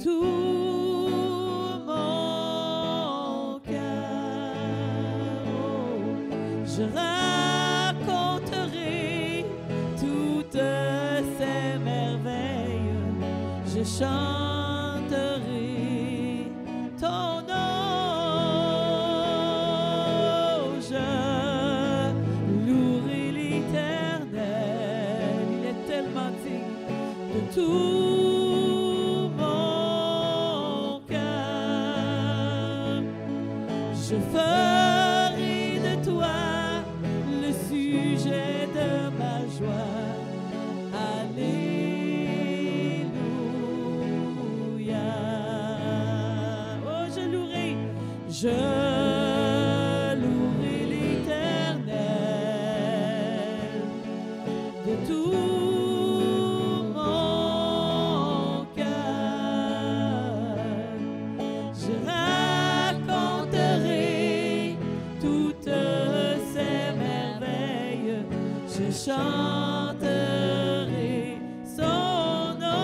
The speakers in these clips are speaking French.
tout mon cœur. Oh, je raconterai toutes ces merveilles, je chanterai ton nom, je louerai l'Éternel, il est tellement digne de tout mon cœur. Je ferai de toi le sujet de ma joie. Alléluia. Oh, je louerai l'Éternel de tout mon cœur. Je raconterai toutes ces merveilles, je chanterai son nom.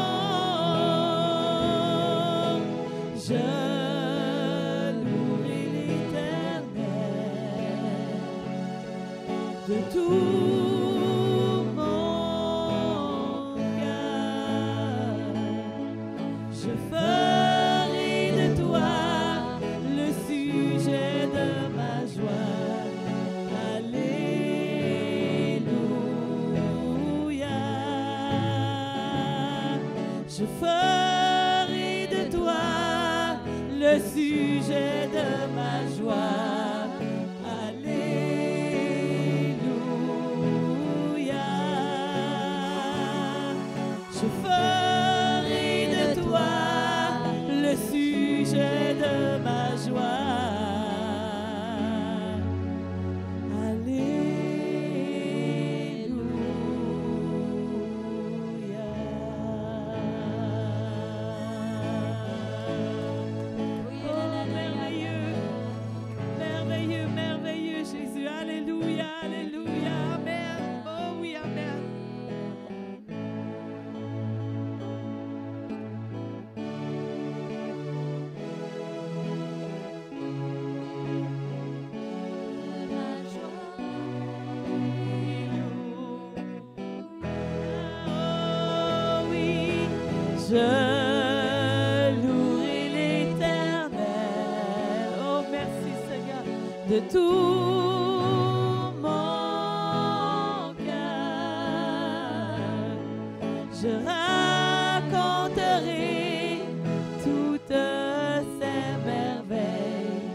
Je louerai l'Éternel de tout mon cœur. Je ferai de toi le sujet de ma joie. Alléluia. Je ferai de toi le sujet de ma joie. Alléluia. Je ferai de toi le sujet de ma joie. Merveilleux Jésus. Alléluia, alléluia, amen. Oh oui, amen. Oh oui, je louerai l'Éternel. Oh merci Seigneur de tout mon cœur. Je raconterai toutes ces merveilles,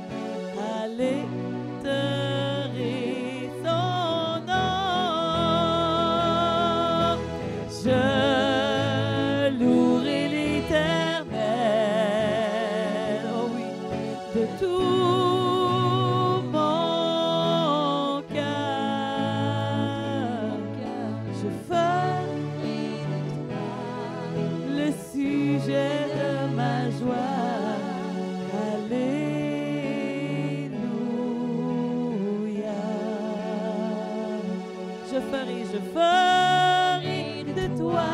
alléterai son nom. Je louerai l'Éternel, oh oui, de tout mon cœur. Je ferai de toi le sujet de ma joie. Alléluia. Je ferai de toi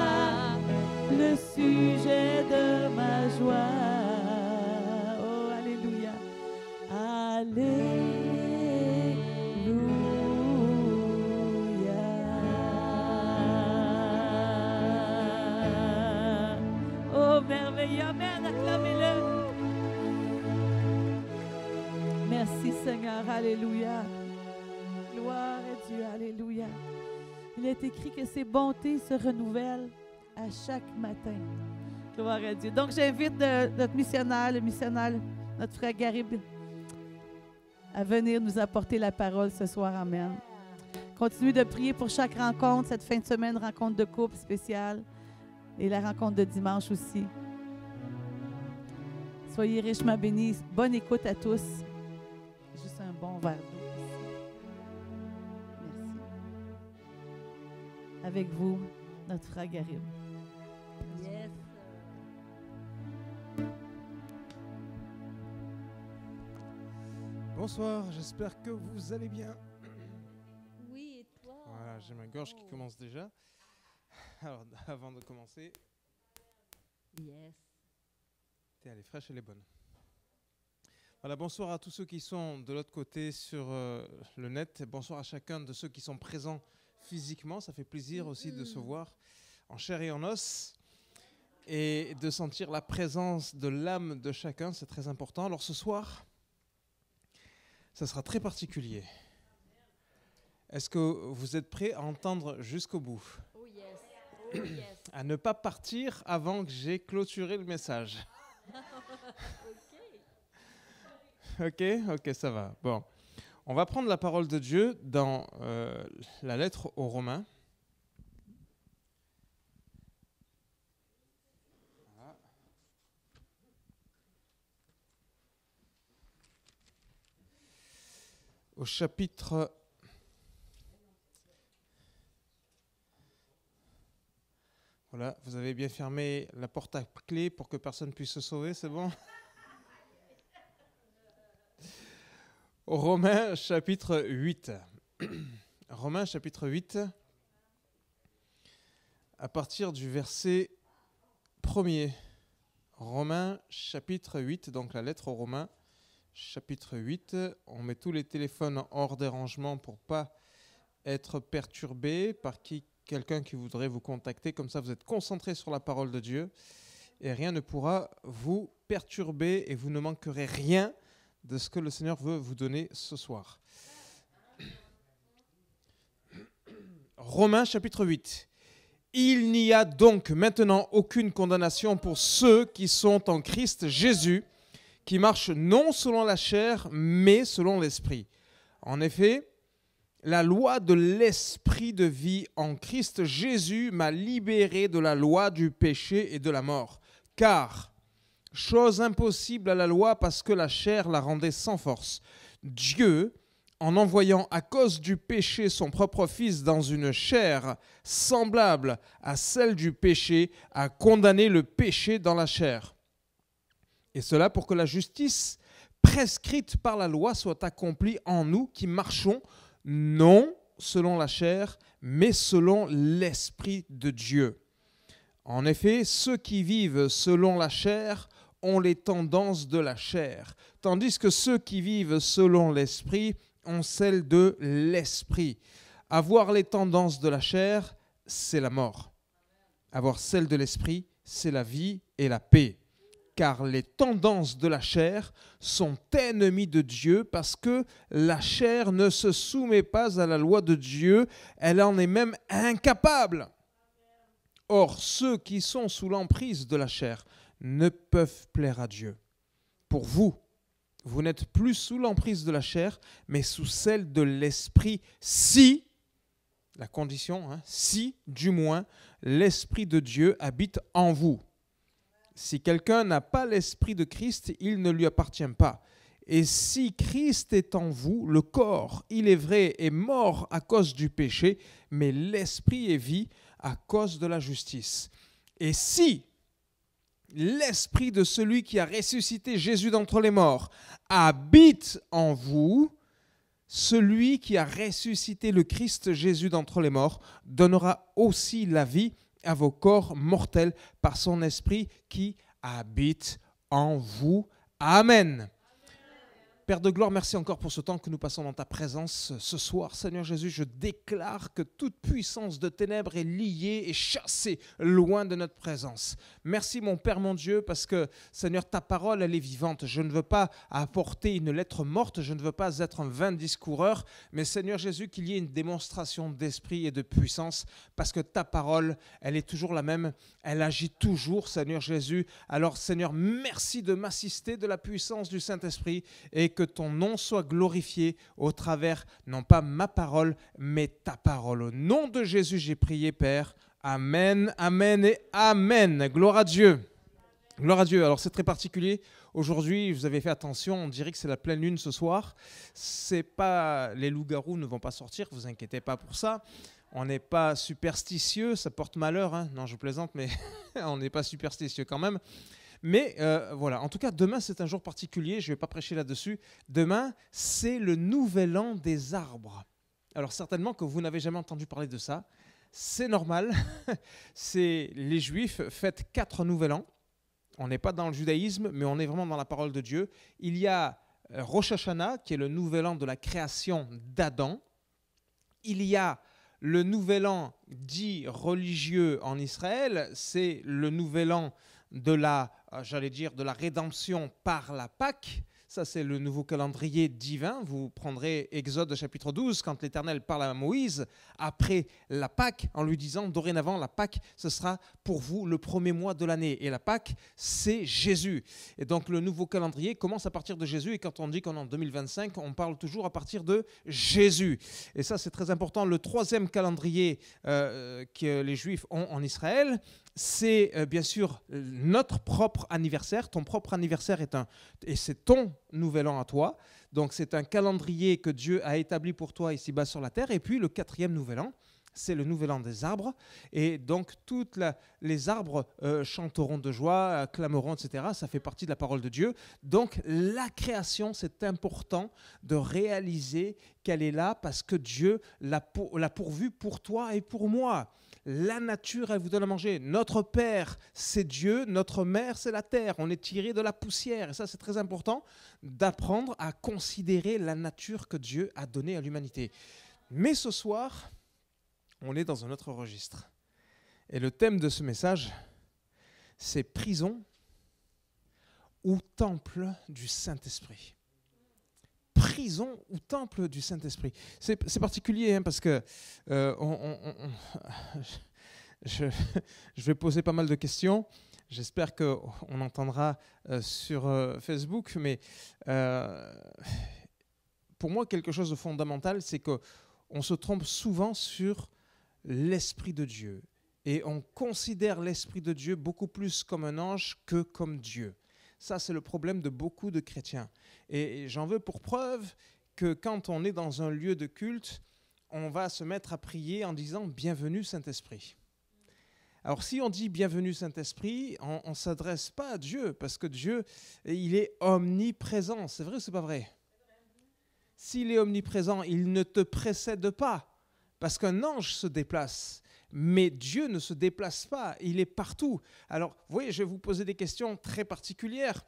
le sujet de ma joie. Oh, alléluia. Alléluia. Oh, merveilleux. Amen. Acclamez-le. Merci, Seigneur. Alléluia. Gloire à Dieu. Alléluia. Il est écrit que ses bontés se renouvellent à chaque matin. Gloire à Dieu. Donc, j'invite notre missionnaire, notre frère Garib, à venir nous apporter la parole ce soir. Amen. Continuez de prier pour chaque rencontre, cette fin de semaine, rencontre de couple spéciale et la rencontre de dimanche aussi. Soyez richement bénis. Bonne écoute à tous. Juste un bon verre d'eau ici. Merci. Avec vous, notre frère Garib. Yes. Bonsoir, j'espère que vous allez bien. Oui, et toi? Voilà, j'ai ma gorge qui commence déjà. Alors, avant de commencer, Yes. Elle est fraîche, elle est bonne. Voilà, bonsoir à tous ceux qui sont de l'autre côté sur le net. Bonsoir à chacun de ceux qui sont présents physiquement. Ça fait plaisir aussi de se voir en chair et en os et de sentir la présence de l'âme de chacun. C'est très important. Alors ce soir, ça sera très particulier. Est-ce que vous êtes prêts à entendre jusqu'au bout? Oh yes. Oh yes. À ne pas partir avant que j'ai clôturé le message. Ok, ça va. Bon, on va prendre la parole de Dieu dans la lettre aux Romains. Voilà. Au chapitre... Voilà, vous avez bien fermé la porte à clé pour que personne puisse se sauver, c'est bon? Romains chapitre 8. Romains chapitre 8, à partir du verset 1er. Romains chapitre 8, donc la lettre aux Romains chapitre 8. On met tous les téléphones hors dérangement pour ne pas être perturbé par quelqu'un qui voudrait vous contacter. Comme ça, vous êtes concentrés sur la parole de Dieu et rien ne pourra vous perturber et vous ne manquerez rien de ce que le Seigneur veut vous donner ce soir. Romains chapitre 8. Il n'y a donc maintenant aucune condamnation pour ceux qui sont en Christ Jésus, qui marchent non selon la chair, mais selon l'esprit. En effet, la loi de l'esprit de vie en Christ Jésus m'a libéré de la loi du péché et de la mort. Car chose impossible à la loi parce que la chair la rendait sans force. Dieu, en envoyant à cause du péché son propre Fils dans une chair semblable à celle du péché, a condamné le péché dans la chair. Et cela pour que la justice prescrite par la loi soit accomplie en nous qui marchons non selon la chair, mais selon l'Esprit de Dieu. En effet, ceux qui vivent selon la chair ont les tendances de la chair, tandis que ceux qui vivent selon l'esprit ont celles de l'esprit. Avoir les tendances de la chair, c'est la mort. Avoir celles de l'esprit, c'est la vie et la paix. Car les tendances de la chair sont ennemies de Dieu parce que la chair ne se soumet pas à la loi de Dieu, elle en est même incapable. Or, ceux qui sont sous l'emprise de la chair ne peuvent plaire à Dieu. Pour vous, vous n'êtes plus sous l'emprise de la chair, mais sous celle de l'esprit, si, la condition, si, du moins, l'esprit de Dieu habite en vous. Si quelqu'un n'a pas l'esprit de Christ, il ne lui appartient pas. Et si Christ est en vous, le corps, il est vrai, est mort à cause du péché, mais l'esprit est vie à cause de la justice. Et si l'esprit de celui qui a ressuscité Jésus d'entre les morts habite en vous, celui qui a ressuscité le Christ Jésus d'entre les morts donnera aussi la vie à vos corps mortels par son esprit qui habite en vous. Amen. Père de gloire, merci encore pour ce temps que nous passons dans ta présence ce soir. Seigneur Jésus, je déclare que toute puissance de ténèbres est liée et chassée loin de notre présence. Merci mon Père, mon Dieu, parce que Seigneur, ta parole, elle est vivante. Je ne veux pas apporter une lettre morte, je ne veux pas être un vain discoureur, mais Seigneur Jésus, qu'il y ait une démonstration d'esprit et de puissance, parce que ta parole, elle est toujours la même, elle agit toujours, Seigneur Jésus. Alors Seigneur, merci de m'assister de la puissance du Saint-Esprit et que ton nom soit glorifié au travers, non pas ma parole, mais ta parole. Au nom de Jésus, j'ai prié, Père. Amen, amen et amen. Gloire à Dieu. Gloire à Dieu. Alors, c'est très particulier. Aujourd'hui, vous avez fait attention, on dirait que c'est la pleine lune ce soir. C'est pas, les loups-garous ne vont pas sortir, vous inquiétez pas pour ça. On n'est pas superstitieux, ça porte malheur. Hein. Non, je plaisante, mais on n'est pas superstitieux quand même. Mais voilà, en tout cas, demain, c'est un jour particulier, je ne vais pas prêcher là-dessus. Demain, c'est le nouvel an des arbres. Alors certainement que vous n'avez jamais entendu parler de ça. C'est normal, c'est les Juifs fêtent 4 nouvel an. On n'est pas dans le judaïsme, mais on est vraiment dans la parole de Dieu. Il y a Rosh Hashanah, qui est le nouvel an de la création d'Adam. Il y a le nouvel an dit religieux en Israël, c'est le nouvel an de la rédemption par la Pâque. Ça, c'est le nouveau calendrier divin. Vous prendrez Exode chapitre 12, quand l'Éternel parle à Moïse, après la Pâque, en lui disant, dorénavant, la Pâque, ce sera pour vous le premier mois de l'année. Et la Pâque, c'est Jésus. Et donc, le nouveau calendrier commence à partir de Jésus. Et quand on dit qu'on est en 2025, on parle toujours à partir de Jésus. Et ça, c'est très important. Le troisième calendrier que les Juifs ont en Israël, c'est bien sûr notre propre anniversaire. Ton propre anniversaire et c'est ton nouvel an à toi. Donc c'est un calendrier que Dieu a établi pour toi ici-bas sur la terre. Et puis le quatrième nouvel an, c'est le nouvel an des arbres. Et donc les arbres chanteront de joie, clameront, etc. Ça fait partie de la parole de Dieu. Donc la création, c'est important de réaliser qu'elle est là parce que Dieu l'a pourvue pour toi et pour moi. La nature, elle vous donne à manger. Notre Père, c'est Dieu. Notre Mère, c'est la terre. On est tiré de la poussière. Et ça, c'est très important d'apprendre à considérer la nature que Dieu a donnée à l'humanité. Mais ce soir, on est dans un autre registre. Et le thème de ce message, c'est prison ou temple du Saint-Esprit. Prison ou temple du Saint-Esprit. C'est particulier parce que je vais poser pas mal de questions. J'espère qu'on entendra sur Facebook. Mais pour moi, quelque chose de fondamental, c'est qu'on se trompe souvent sur l'Esprit de Dieu. Et on considère l'Esprit de Dieu beaucoup plus comme un ange que comme Dieu. Ça, c'est le problème de beaucoup de chrétiens. Et j'en veux pour preuve que quand on est dans un lieu de culte, on va se mettre à prier en disant « Bienvenue Saint-Esprit ». Alors si on dit « Bienvenue Saint-Esprit », on ne s'adresse pas à Dieu, parce que Dieu, il est omniprésent. C'est vrai ou c'est pas vrai? S'il est omniprésent, il ne te précède pas, parce qu'un ange se déplace. Mais Dieu ne se déplace pas, il est partout. Alors, vous voyez, je vais vous poser des questions très particulières.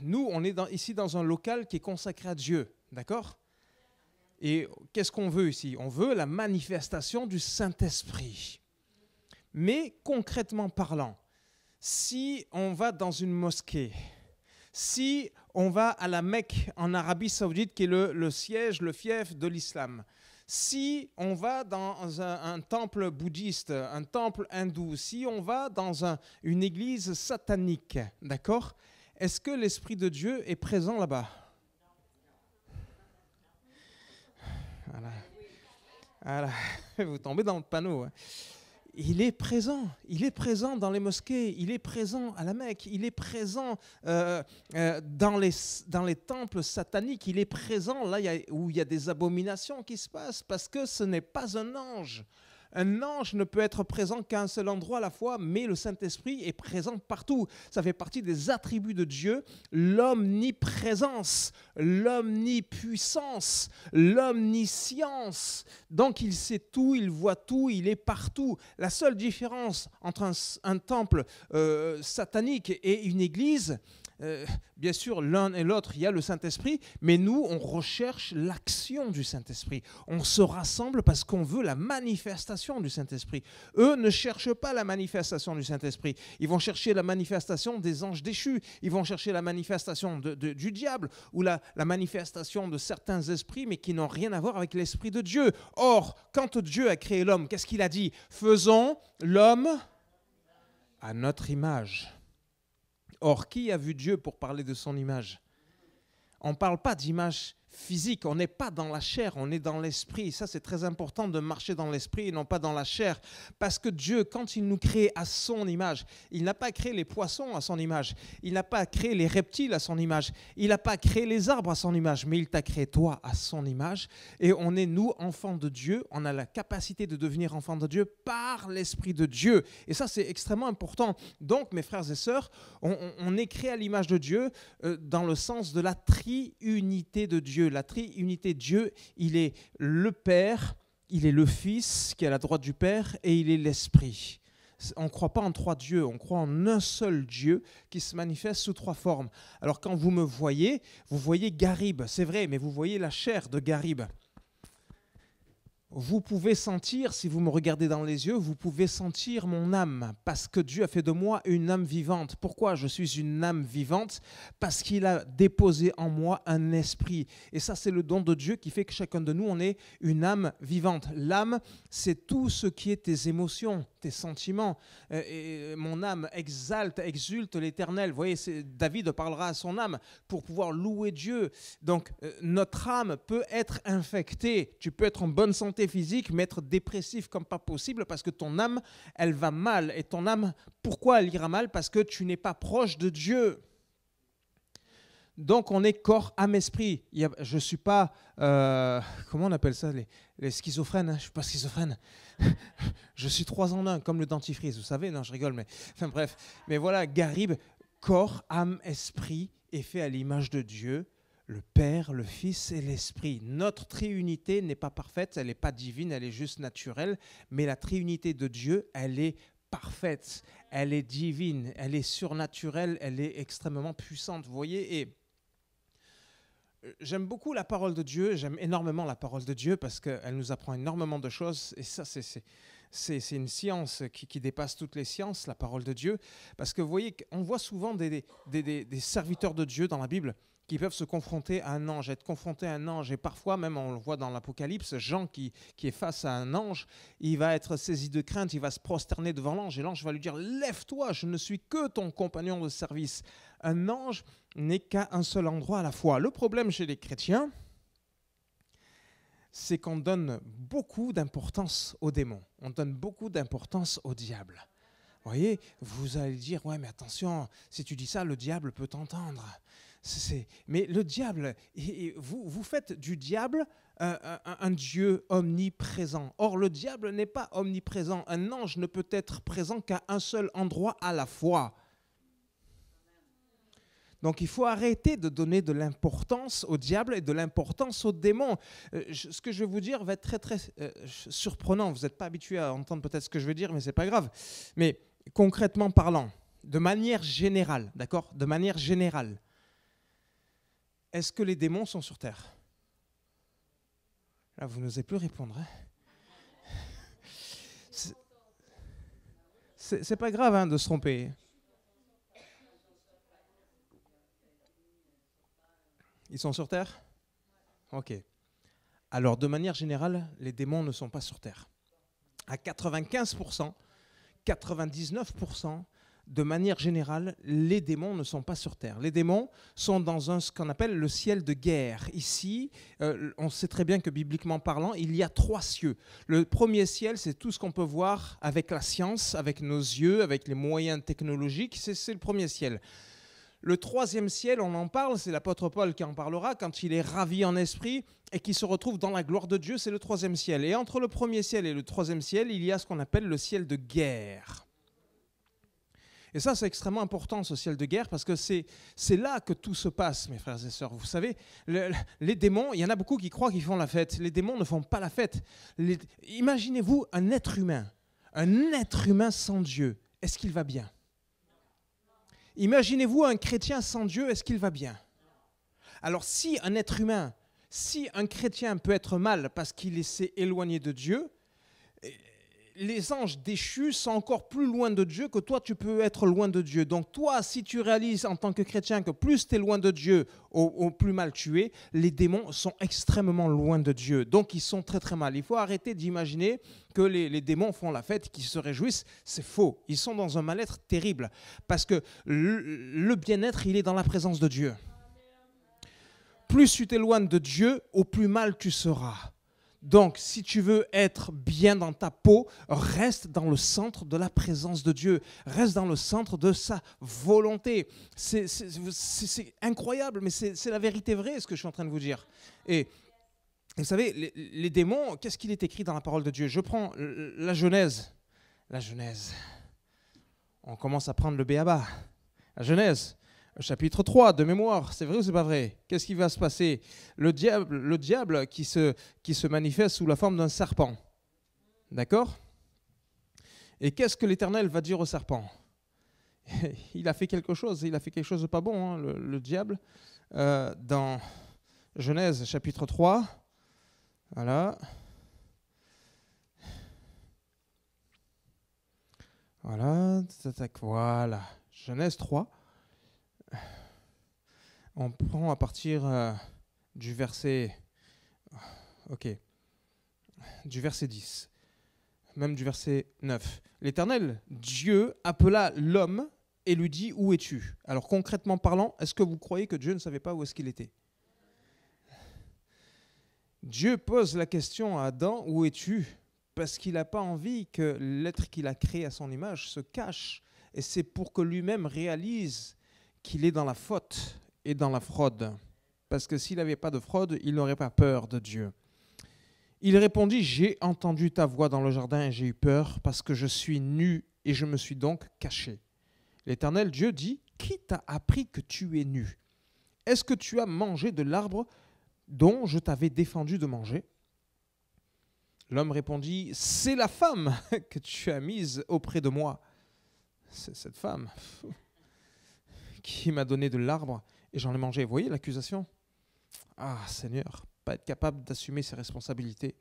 Nous, on est ici dans un local qui est consacré à Dieu, d'accord? Et qu'est-ce qu'on veut ici? On veut la manifestation du Saint-Esprit. Mais concrètement parlant, si on va dans une mosquée, si on va à la Mecque en Arabie Saoudite, qui est le siège, le fief de l'islam, si on va dans un temple bouddhiste, un temple hindou, si on va dans une église satanique, d'accord? Est-ce que l'Esprit de Dieu est présent là-bas? Voilà. Vous tombez dans le panneau. Il est présent dans les mosquées, il est présent à la Mecque, il est présent dans les temples sataniques, il est présent là où il y a des abominations qui se passent, parce que ce n'est pas un ange. Un ange ne peut être présent qu'à un seul endroit à la fois, mais le Saint-Esprit est présent partout. Ça fait partie des attributs de Dieu, l'omniprésence, l'omnipuissance, l'omniscience. Donc il sait tout, il voit tout, il est partout. La seule différence entre un temple satanique et une église, bien sûr, l'un et l'autre, il y a le Saint-Esprit, mais nous, on recherche l'action du Saint-Esprit. On se rassemble parce qu'on veut la manifestation du Saint-Esprit. Eux ne cherchent pas la manifestation du Saint-Esprit. Ils vont chercher la manifestation des anges déchus. Ils vont chercher la manifestation du diable ou la manifestation de certains esprits, mais qui n'ont rien à voir avec l'Esprit de Dieu. Or, quand Dieu a créé l'homme, qu'est-ce qu'il a dit? Faisons l'homme à notre image. Or, qui a vu Dieu pour parler de son image? On ne parle pas d'image physique, on n'est pas dans la chair, on est dans l'esprit. Ça, c'est très important de marcher dans l'esprit et non pas dans la chair. Parce que Dieu, quand il nous crée à son image, il n'a pas créé les poissons à son image, il n'a pas créé les reptiles à son image, il n'a pas créé les arbres à son image, mais il t'a créé toi à son image. Et on est, nous, enfants de Dieu, on a la capacité de devenir enfants de Dieu par l'Esprit de Dieu. Et ça, c'est extrêmement important. Donc, mes frères et sœurs, on est créé à l'image de Dieu dans le sens de la triunité de Dieu. La triunité de Dieu, il est le Père, il est le Fils qui est à la droite du Père et il est l'Esprit. On ne croit pas en 3 dieux, on croit en un seul Dieu qui se manifeste sous 3 formes. Alors quand vous me voyez, vous voyez Garib, c'est vrai, mais vous voyez la chair de Garib. Vous pouvez sentir, si vous me regardez dans les yeux, vous pouvez sentir mon âme, parce que Dieu a fait de moi une âme vivante. Pourquoi je suis une âme vivante? Parce qu'il a déposé en moi un esprit. Et ça, c'est le don de Dieu qui fait que chacun de nous, on est une âme vivante. L'âme, c'est tout ce qui est tes émotions, tes sentiments. Et mon âme exalte, exulte l'Éternel. Vous voyez, David parlera à son âme pour pouvoir louer Dieu. Donc, notre âme peut être infectée. Tu peux être en bonne santé physique, mais être dépressif comme pas possible parce que ton âme, elle va mal. Et ton âme, pourquoi elle ira mal? Parce que tu n'es pas proche de Dieu. Donc on est corps, âme, esprit. Je ne suis pas, comment on appelle ça, les schizophrènes, hein? Je ne suis pas schizophrène. Je suis 3 en 1, comme le dentifrice, vous savez, non je rigole, mais enfin bref. Mais voilà, Garib, corps, âme, esprit, est fait à l'image de Dieu. Le Père, le Fils et l'Esprit. Notre triunité n'est pas parfaite, elle n'est pas divine, elle est juste naturelle, mais la triunité de Dieu, elle est parfaite, elle est divine, elle est surnaturelle, elle est extrêmement puissante. Vous voyez, et j'aime beaucoup la parole de Dieu, j'aime énormément la parole de Dieu parce qu'elle nous apprend énormément de choses, et ça c'est une science qui dépasse toutes les sciences, la parole de Dieu, parce que vous voyez, on voit souvent des serviteurs de Dieu dans la Bible qui peuvent se confronter à un ange, être confrontés à un ange. Et parfois, même on le voit dans l'Apocalypse, Jean qui est face à un ange, il va être saisi de crainte, il va se prosterner devant l'ange et l'ange va lui dire « Lève-toi, je ne suis que ton compagnon de service ». Un ange n'est qu'à un seul endroit à la fois. Le problème chez les chrétiens, c'est qu'on donne beaucoup d'importance aux démons. On donne beaucoup d'importance au diable. Vous voyez, vous allez dire « Ouais, mais attention, si tu dis ça, le diable peut t'entendre ». Mais le diable, vous faites du diable un Dieu omniprésent. Or, le diable n'est pas omniprésent. Un ange ne peut être présent qu'à un seul endroit à la fois. Donc, il faut arrêter de donner de l'importance au diable et de l'importance aux démons. Ce que je vais vous dire va être très, très surprenant. Vous n'êtes pas habitué à entendre peut-être ce que je vais dire, mais ce n'est pas grave. Mais concrètement parlant, de manière générale, d'accord ? De manière générale, est-ce que les démons sont sur terre? Là, vous n'osez plus répondre. Hein? C'est pas grave hein, de se tromper. Ils sont sur terre? Ok. Alors, de manière générale, les démons ne sont pas sur terre. À 95%, 99%, de manière générale, les démons ne sont pas sur terre. Les démons sont dans ce qu'on appelle le ciel de guerre. Ici, on sait très bien que bibliquement parlant, il y a 3 cieux. Le premier ciel, c'est tout ce qu'on peut voir avec la science, avec nos yeux, avec les moyens technologiques. C'est le premier ciel. Le 3e ciel, on en parle, c'est l'apôtre Paul qui en parlera, quand il est ravi en esprit et qui se retrouve dans la gloire de Dieu, c'est le 3e ciel. Et entre le premier ciel et le 3e ciel, il y a ce qu'on appelle le ciel de guerre. Et ça, c'est extrêmement important, ce ciel de guerre, parce que c'est là que tout se passe, mes frères et sœurs. Vous savez, les démons, il y en a beaucoup qui croient qu'ils font la fête. Les démons ne font pas la fête. Imaginez-vous un être humain sans Dieu. Est-ce qu'il va bien? Imaginez-vous un chrétien sans Dieu, est-ce qu'il va bien? Alors, si un chrétien peut être mal parce qu'il s'est éloigné de Dieu, les anges déchus sont encore plus loin de Dieu que toi, tu peux être loin de Dieu. Donc toi, si tu réalises en tant que chrétien que plus tu es loin de Dieu, au plus mal tu es, les démons sont extrêmement loin de Dieu. Donc ils sont très très mal. Il faut arrêter d'imaginer que les démons font la fête, qu'ils se réjouissent. C'est faux. Ils sont dans un mal-être terrible. Parce que le bien-être, il est dans la présence de Dieu. Plus tu t'éloignes de Dieu, au plus mal tu seras. Donc, si tu veux être bien dans ta peau, reste dans le centre de la présence de Dieu. Reste dans le centre de sa volonté. C'est incroyable, mais c'est la vérité vraie, ce que je suis en train de vous dire. Et vous savez, les démons, qu'est-ce qu'il est écrit dans la parole de Dieu? Je prends la Genèse. La Genèse. On commence à prendre le b.a.-ba. La Genèse. Chapitre 3, de mémoire, c'est vrai ou c'est pas vrai? Qu'est-ce qui va se passer? Le diable qui se manifeste sous la forme d'un serpent. D'accord? Et qu'est-ce que l'Éternel va dire au serpent? Il a fait quelque chose de pas bon, hein, le diable. Dans Genèse chapitre 3, voilà. Voilà, Genèse 3. On prend à partir du verset, du verset 10, même du verset 9. L'Éternel, Dieu, appela l'homme et lui dit, où es-tu? Alors concrètement parlant, est-ce que vous croyez que Dieu ne savait pas où est-ce qu'il était? Dieu pose la question à Adam, où es-tu? Parce qu'il n'a pas envie que l'être qu'il a créé à son image se cache. Et c'est pour que lui-même réalise qu'il est dans la faute et dans la fraude. Parce que s'il n'avait pas de fraude, il n'aurait pas peur de Dieu. Il répondit, j'ai entendu ta voix dans le jardin et j'ai eu peur parce que je suis nu et je me suis donc caché. L'Éternel Dieu dit, qui t'a appris que tu es nu? Est-ce que tu as mangé de l'arbre dont je t'avais défendu de manger? L'homme répondit, c'est la femme que tu as mise auprès de moi. C'est cette femme qui m'a donné de l'arbre et j'en ai mangé. Vous voyez l'accusation? Ah Seigneur, pas être capable d'assumer ses responsabilités.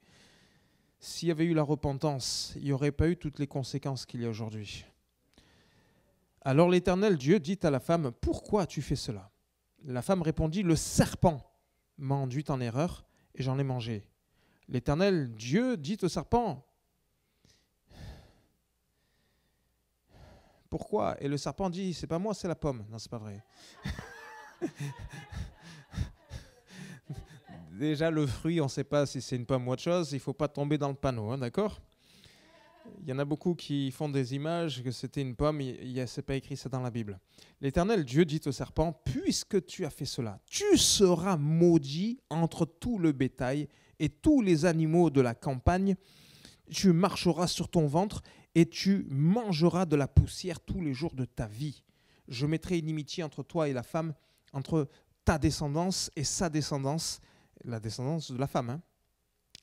S'il y avait eu la repentance, il n'y aurait pas eu toutes les conséquences qu'il y a aujourd'hui. Alors l'Éternel Dieu dit à la femme, pourquoi as-tu fait cela? La femme répondit, le serpent m'a enduit en erreur et j'en ai mangé. L'Éternel Dieu dit au serpent, pourquoi? Et le serpent dit, c'est pas moi, c'est la pomme. Non, c'est pas vrai. Déjà, le fruit, on ne sait pas si c'est une pomme ou autre chose. Il ne faut pas tomber dans le panneau, hein, d'accord? Il y en a beaucoup qui font des images que c'était une pomme. C'est pas écrit ça dans la Bible. L'Éternel Dieu dit au serpent, puisque tu as fait cela, tu seras maudit entre tout le bétail et tous les animaux de la campagne. Tu marcheras sur ton ventre et tu mangeras de la poussière tous les jours de ta vie. Je mettrai inimitié entre toi et la femme, entre ta descendance et sa descendance, la descendance de la femme. Hein.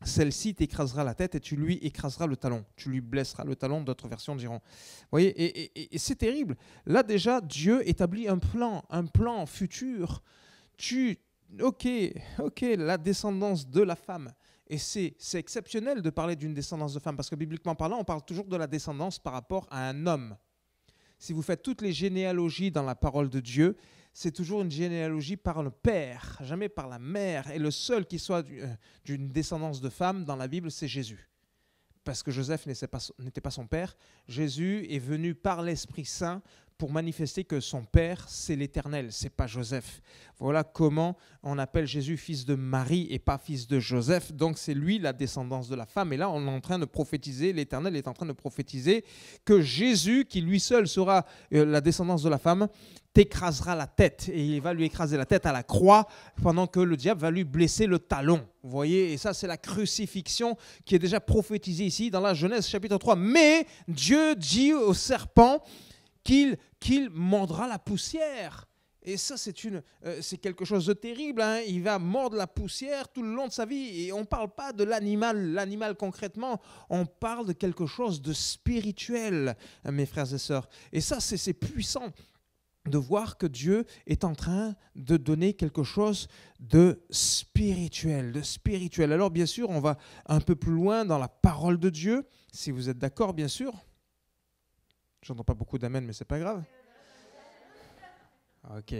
Celle-ci t'écrasera la tête et tu lui écraseras le talon. Tu lui blesseras le talon, d'autres versions diront. Vous voyez, et c'est terrible. Là déjà, Dieu établit un plan futur. Ok, la descendance de la femme. Et c'est exceptionnel de parler d'une descendance de femme, parce que bibliquement parlant, on parle toujours de la descendance par rapport à un homme. Si vous faites toutes les généalogies dans la parole de Dieu, c'est toujours une généalogie par le père, jamais par la mère. Et le seul qui soit d'une descendance de femme dans la Bible, c'est Jésus. Parce que Joseph n'était pas son père. Jésus est venu par l'Esprit Saint pour manifester que son père, c'est l'Éternel, c'est pas Joseph. Voilà comment on appelle Jésus fils de Marie et pas fils de Joseph. Donc c'est lui la descendance de la femme. Et là, on est en train de prophétiser, l'Éternel est en train de prophétiser que Jésus, qui lui seul sera la descendance de la femme, t'écrasera la tête. Et il va lui écraser la tête à la croix pendant que le diable va lui blesser le talon. Vous voyez, et ça c'est la crucifixion qui est déjà prophétisée ici dans la Genèse chapitre 3. Mais Dieu dit au serpent qu'il mordra la poussière. Et ça, c'est quelque chose de terrible. Hein. Il va mordre la poussière tout le long de sa vie. Et on ne parle pas de l'animal concrètement. On parle de quelque chose de spirituel, mes frères et sœurs. Et ça, c'est puissant de voir que Dieu est en train de donner quelque chose de spirituel. Alors, bien sûr, on va un peu plus loin dans la parole de Dieu. Si vous êtes d'accord, bien sûr. J'entends pas beaucoup d'amen, mais c'est pas grave. Ok.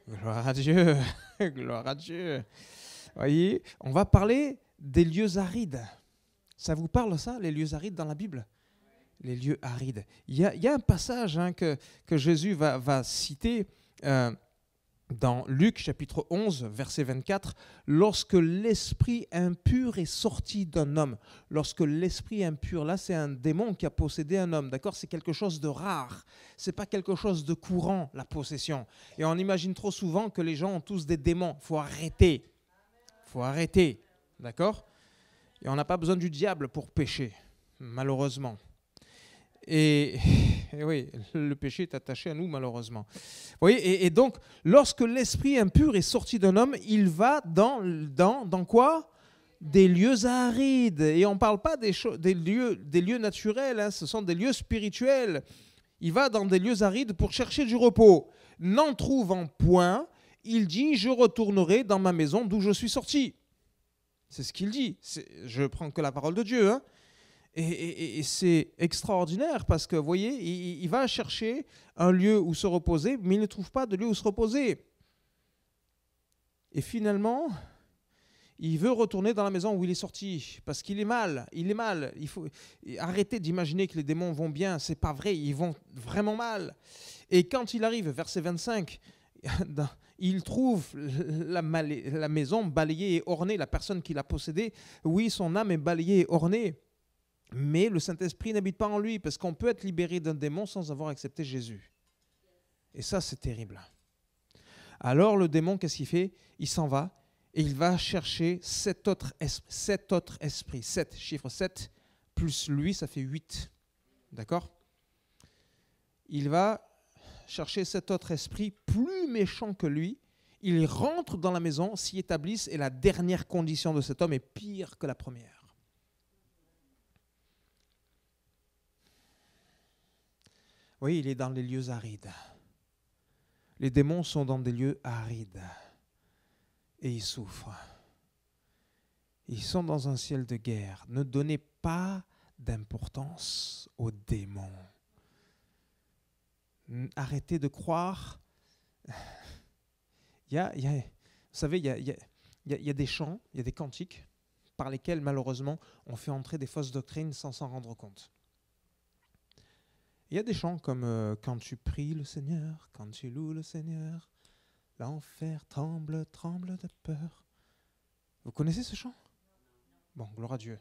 Gloire à Dieu. Gloire à Dieu. Voyez, on va parler des lieux arides. Ça vous parle, ça, les lieux arides dans la Bible? Les lieux arides. Il y a un passage que Jésus va citer dans Luc chapitre 11, verset 24, lorsque l'esprit impur est sorti d'un homme. Lorsque l'esprit impur, là c'est un démon qui a possédé un homme, d'accord? C'est quelque chose de rare, c'est pas quelque chose de courant, la possession. Et on imagine trop souvent que les gens ont tous des démons. Il faut arrêter, d'accord? Et on n'a pas besoin du diable pour pécher, malheureusement. Et oui, le péché est attaché à nous, malheureusement. Vous voyez, et donc, lorsque l'esprit impur est sorti d'un homme, il va dans quoi? des lieux arides. Et on ne parle pas des lieux naturels, hein, ce sont des lieux spirituels. Il va dans des lieux arides pour chercher du repos. N'en trouvant point, il dit, je retournerai dans ma maison d'où je suis sorti. C'est ce qu'il dit. Je prends que la parole de Dieu. Hein. Et c'est extraordinaire parce que, vous voyez, il va chercher un lieu où se reposer, mais il ne trouve pas de lieu où se reposer. Et finalement, il veut retourner dans la maison où il est sorti parce qu'il est mal. Il est mal. Il faut arrêter d'imaginer que les démons vont bien. C'est pas vrai. Ils vont vraiment mal. Et quand il arrive, verset 25, il trouve la maison balayée et ornée. La personne qui l'a possédée, oui, son âme est balayée et ornée. Mais le Saint-Esprit n'habite pas en lui parce qu'on peut être libéré d'un démon sans avoir accepté Jésus. Et ça, c'est terrible. Alors le démon, qu'est-ce qu'il fait? Il s'en va et il va chercher sept autres esprits. 7, chiffre 7, plus lui, ça fait 8. D'accord? Il va chercher 7 autres esprits plus méchants que lui. Ils rentrent dans la maison, s'y établissent et la dernière condition de cet homme est pire que la première. Oui, il est dans les lieux arides. Les démons sont dans des lieux arides et ils souffrent. Ils sont dans un ciel de guerre. Ne donnez pas d'importance aux démons. Arrêtez de croire. Vous savez, il y a des chants, il y a des cantiques par lesquels malheureusement on fait entrer des fausses doctrines sans s'en rendre compte. Il y a des chants comme quand tu pries le Seigneur, quand tu loues le Seigneur, l'enfer tremble, tremble de peur. Vous connaissez ce chant? Bon, gloire à Dieu.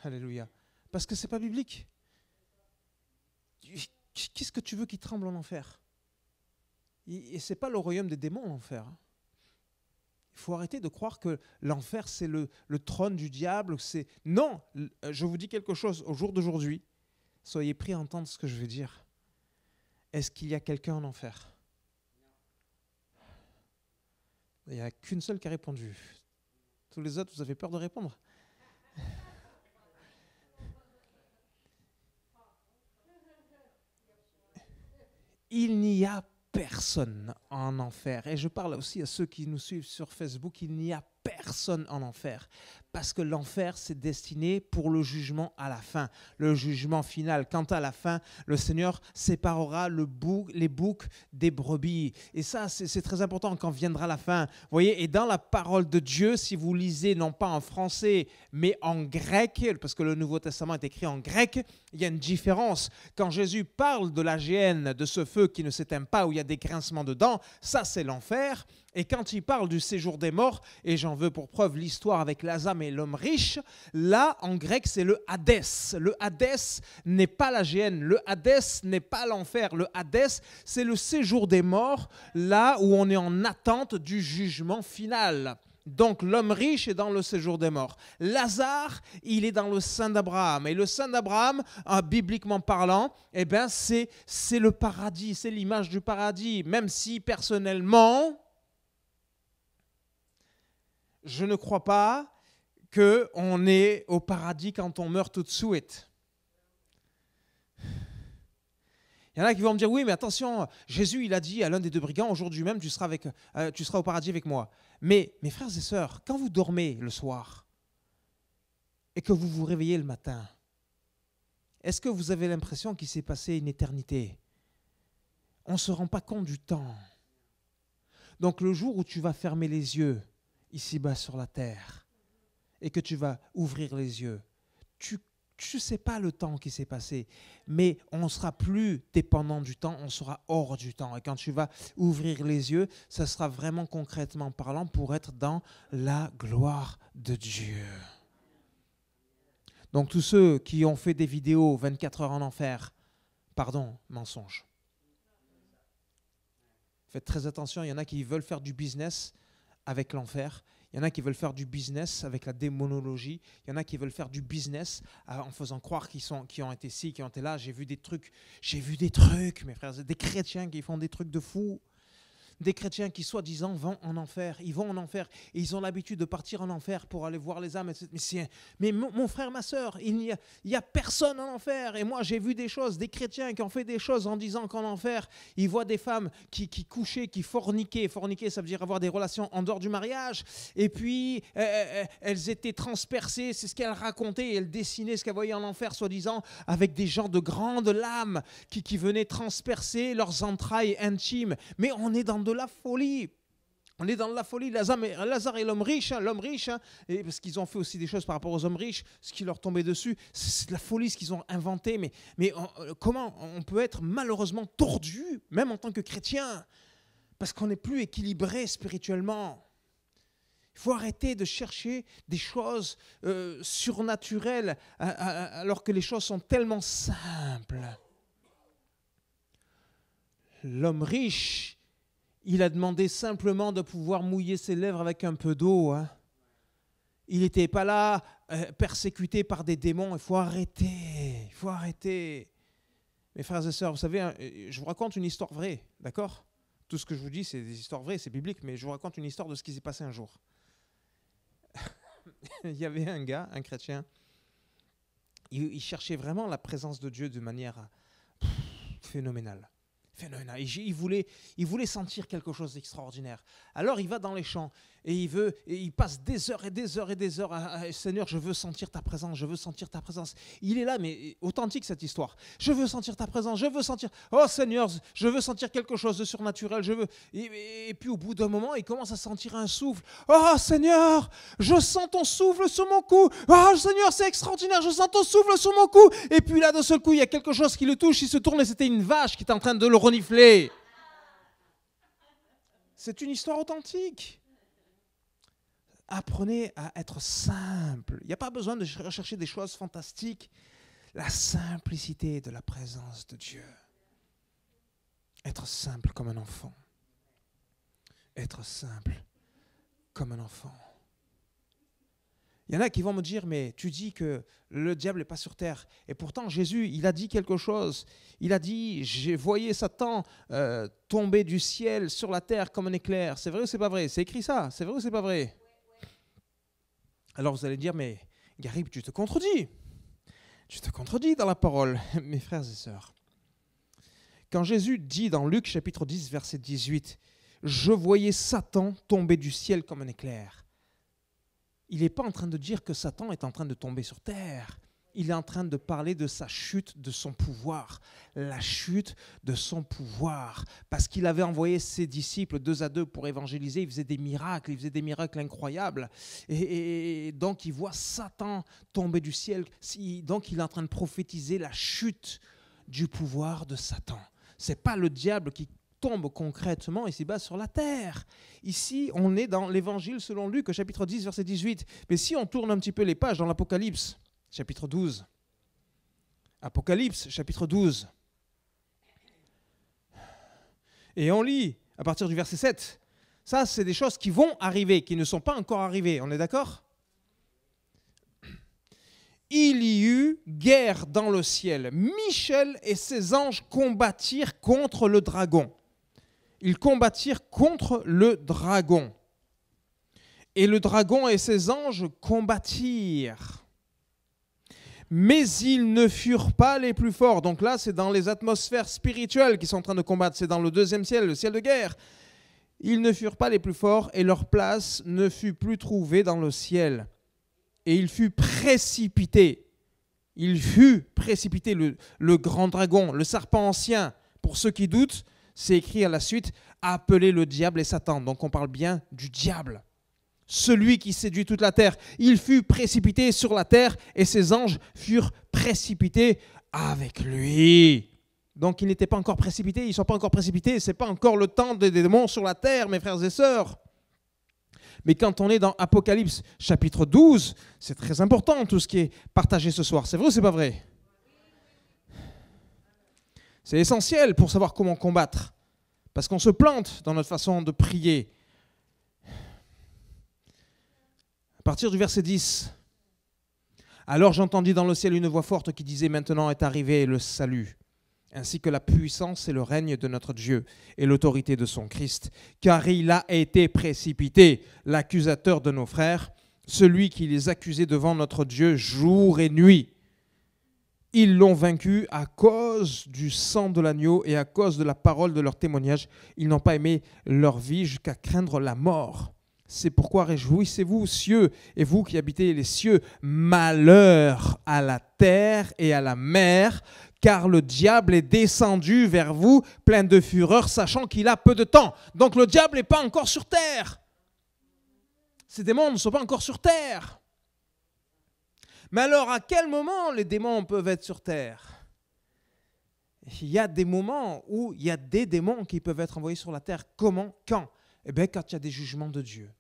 Alléluia. Parce que ce n'est pas biblique. Qu'est-ce que tu veux qui tremble en enfer? Et ce n'est pas le royaume des démons, l'enfer. Il faut arrêter de croire que l'enfer, c'est le trône du diable. Non, je vous dis quelque chose au jour d'aujourd'hui. Soyez prêts à entendre ce que je veux dire. Est-ce qu'il y a quelqu'un en enfer? Il n'y a qu'une seule qui a répondu. Tous les autres, vous avez peur de répondre? Il n'y a personne en enfer. Et je parle aussi à ceux qui nous suivent sur Facebook. Il n'y a personne en enfer. Parce que l'enfer, c'est destiné pour le jugement à la fin. Le jugement final. Quant à la fin, le Seigneur séparera les boucs des brebis. Et ça, c'est très important quand viendra la fin. Vous voyez, et dans la parole de Dieu, si vous lisez non pas en français, mais en grec, parce que le Nouveau Testament est écrit en grec, il y a une différence. Quand Jésus parle de la géhenne, de ce feu qui ne s'éteint pas, où il y a des grincements dedans, ça c'est l'enfer. Et quand il parle du séjour des morts, et j'en veux pour preuve l'histoire avec Lazare et l'homme riche, là, en grec, c'est le Hadès. Le Hadès n'est pas la géhenne, le Hadès n'est pas l'enfer. Le Hadès, c'est le séjour des morts, là où on est en attente du jugement final. Donc l'homme riche est dans le séjour des morts. Lazare, il est dans le sein d'Abraham. Et le sein d'Abraham, bibliquement parlant, eh ben, c'est le paradis, c'est l'image du paradis. Même si personnellement, je ne crois pas qu'on est au paradis quand on meurt tout de suite. Il y en a qui vont me dire, oui, mais attention, Jésus, il a dit à l'un des deux brigands, aujourd'hui même, tu seras au paradis avec moi. Mais mes frères et sœurs, quand vous dormez le soir et que vous vous réveillez le matin, est-ce que vous avez l'impression qu'il s'est passé une éternité? On ne se rend pas compte du temps. Donc le jour où tu vas fermer les yeux, ici-bas sur la terre, et que tu vas ouvrir les yeux, tu ne sais pas le temps qui s'est passé, mais on ne sera plus dépendant du temps, on sera hors du temps. Et quand tu vas ouvrir les yeux, ça sera vraiment concrètement parlant pour être dans la gloire de Dieu. Donc tous ceux qui ont fait des vidéos 24 heures en enfer, pardon, mensonge. Faites très attention, il y en a qui veulent faire du business avec l'enfer. Il y en a qui veulent faire du business avec la démonologie. Il y en a qui veulent faire du business en faisant croire qui ont été ci, qui ont été là. J'ai vu des trucs, mes frères, des chrétiens qui font des trucs de fous. des chrétiens qui, soi-disant, vont en enfer. Ils vont en enfer et ils ont l'habitude de partir en enfer pour aller voir les âmes. Mais mon frère, ma soeur, il n'y a personne en enfer. Et moi, j'ai vu des choses, des chrétiens qui ont fait des choses en disant qu'en enfer, ils voient des femmes qui couchaient, qui forniquaient. Forniquer, ça veut dire avoir des relations en dehors du mariage. Et puis, elles étaient transpercées. C'est ce qu'elles racontaient. Elles dessinaient ce qu'elles voyaient en enfer, soi-disant, avec des gens de grandes lames qui venaient transpercer leurs entrailles intimes. Mais on est dans de la folie. On est dans la folie. Lazare et l'homme riche, et parce qu'ils ont fait aussi des choses par rapport aux hommes riches, ce qui leur tombait dessus, c'est de la folie ce qu'ils ont inventé. Mais comment on peut être malheureusement tordu, même en tant que chrétien, parce qu'on n'est plus équilibré spirituellement. Il faut arrêter de chercher des choses surnaturelles alors que les choses sont tellement simples. L'homme riche, il a demandé simplement de pouvoir mouiller ses lèvres avec un peu d'eau. Hein. Il n'était pas là persécuté par des démons. Il faut arrêter. Mes frères et sœurs, vous savez, hein, je vous raconte une histoire vraie, d'accord ? Tout ce que je vous dis, c'est des histoires vraies, c'est biblique, mais je vous raconte une histoire de ce qui s'est passé un jour. Il y avait un gars, un chrétien, il cherchait vraiment la présence de Dieu de manière phénoménale. Il voulait sentir quelque chose d'extraordinaire. Alors il va dans les champs et il passe des heures et des heures et des heures. Seigneur, je veux sentir ta présence, je veux sentir ta présence. Il est là, mais authentique cette histoire. Je veux sentir ta présence, je veux sentir. Oh Seigneur, je veux sentir quelque chose de surnaturel. Et puis au bout d'un moment, il commence à sentir un souffle. Oh Seigneur, je sens ton souffle sur mon cou. Oh Seigneur, c'est extraordinaire, je sens ton souffle sur mon cou. Et puis là, d'un seul coup, il y a quelque chose qui le touche. Il se tourne et c'était une vache qui était en train de le renifler. C'est une histoire authentique. Apprenez à être simple. Il n'y a pas besoin de rechercher des choses fantastiques. La simplicité de la présence de Dieu. Être simple comme un enfant. Être simple comme un enfant. Il y en a qui vont me dire, mais tu dis que le diable n'est pas sur terre. Et pourtant, Jésus, il a dit quelque chose. Il a dit, j'ai voyé Satan tomber du ciel sur la terre comme un éclair. C'est vrai ou c'est pas vrai? C'est écrit ça. C'est vrai ou c'est pas vrai? Alors vous allez dire, mais Garib, tu te contredis. Tu te contredis dans la parole, mes frères et sœurs. Quand Jésus dit dans Luc chapitre 10, verset 18, « Je voyais Satan tomber du ciel comme un éclair », il n'est pas en train de dire que Satan est en train de tomber sur terre. Il est en train de parler de sa chute, de son pouvoir. La chute de son pouvoir. Parce qu'il avait envoyé ses disciples 2 à 2 pour évangéliser. Il faisait des miracles incroyables. Et donc il voit Satan tomber du ciel. Donc il est en train de prophétiser la chute du pouvoir de Satan. Ce n'est pas le diable qui tombe concrètement ici-bas sur la terre. Ici, on est dans l'évangile selon Luc, chapitre 10, verset 18. Mais si on tourne un petit peu les pages dans l'Apocalypse, chapitre 12. Apocalypse, chapitre 12. Et on lit à partir du verset 7. Ça, c'est des choses qui vont arriver, qui ne sont pas encore arrivées. On est d'accord? Il y eut guerre dans le ciel. Michel et ses anges combattirent contre le dragon. Ils combattirent contre le dragon. Et le dragon et ses anges combattirent. Mais ils ne furent pas les plus forts. Donc là, c'est dans les atmosphères spirituelles qu'ils sont en train de combattre. C'est dans le 2e ciel, le ciel de guerre. Ils ne furent pas les plus forts et leur place ne fut plus trouvée dans le ciel. Et il fut précipité. Il fut précipité, le grand dragon, le serpent ancien. Pour ceux qui doutent, c'est écrit à la suite, appelé le diable et Satan. Donc on parle bien du diable. Celui qui séduit toute la terre. Il fut précipité sur la terre et ses anges furent précipités avec lui. Donc ils n'étaient pas encore précipités, ils ne sont pas encore précipités. Ce n'est pas encore le temps des démons sur la terre, mes frères et sœurs. Mais quand on est dans Apocalypse chapitre 12, c'est très important tout ce qui est partagé ce soir. C'est vrai ou c'est pas vrai? C'est essentiel pour savoir comment combattre. Parce qu'on se plante dans notre façon de prier. À partir du verset 10. Alors j'entendis dans le ciel une voix forte qui disait « Maintenant est arrivé le salut. ainsi que la puissance et le règne de notre Dieu et l'autorité de son Christ, car il a été précipité, l'accusateur de nos frères, celui qui les accusait devant notre Dieu jour et nuit. Ils l'ont vaincu à cause du sang de l'agneau et à cause de la parole de leur témoignage. Ils n'ont pas aimé leur vie jusqu'à craindre la mort. C'est pourquoi réjouissez-vous, cieux, et vous qui habitez les cieux, malheur à la terre et à la mer, car le diable est descendu vers vous, plein de fureur, sachant qu'il a peu de temps. Donc le diable n'est pas encore sur terre. Ces démons ne sont pas encore sur terre. Mais alors, à quel moment les démons peuvent être sur terre? Il y a des moments où il y a des démons qui peuvent être envoyés sur la terre. Comment? Quand? Eh bien, quand il y a des jugements de Dieu.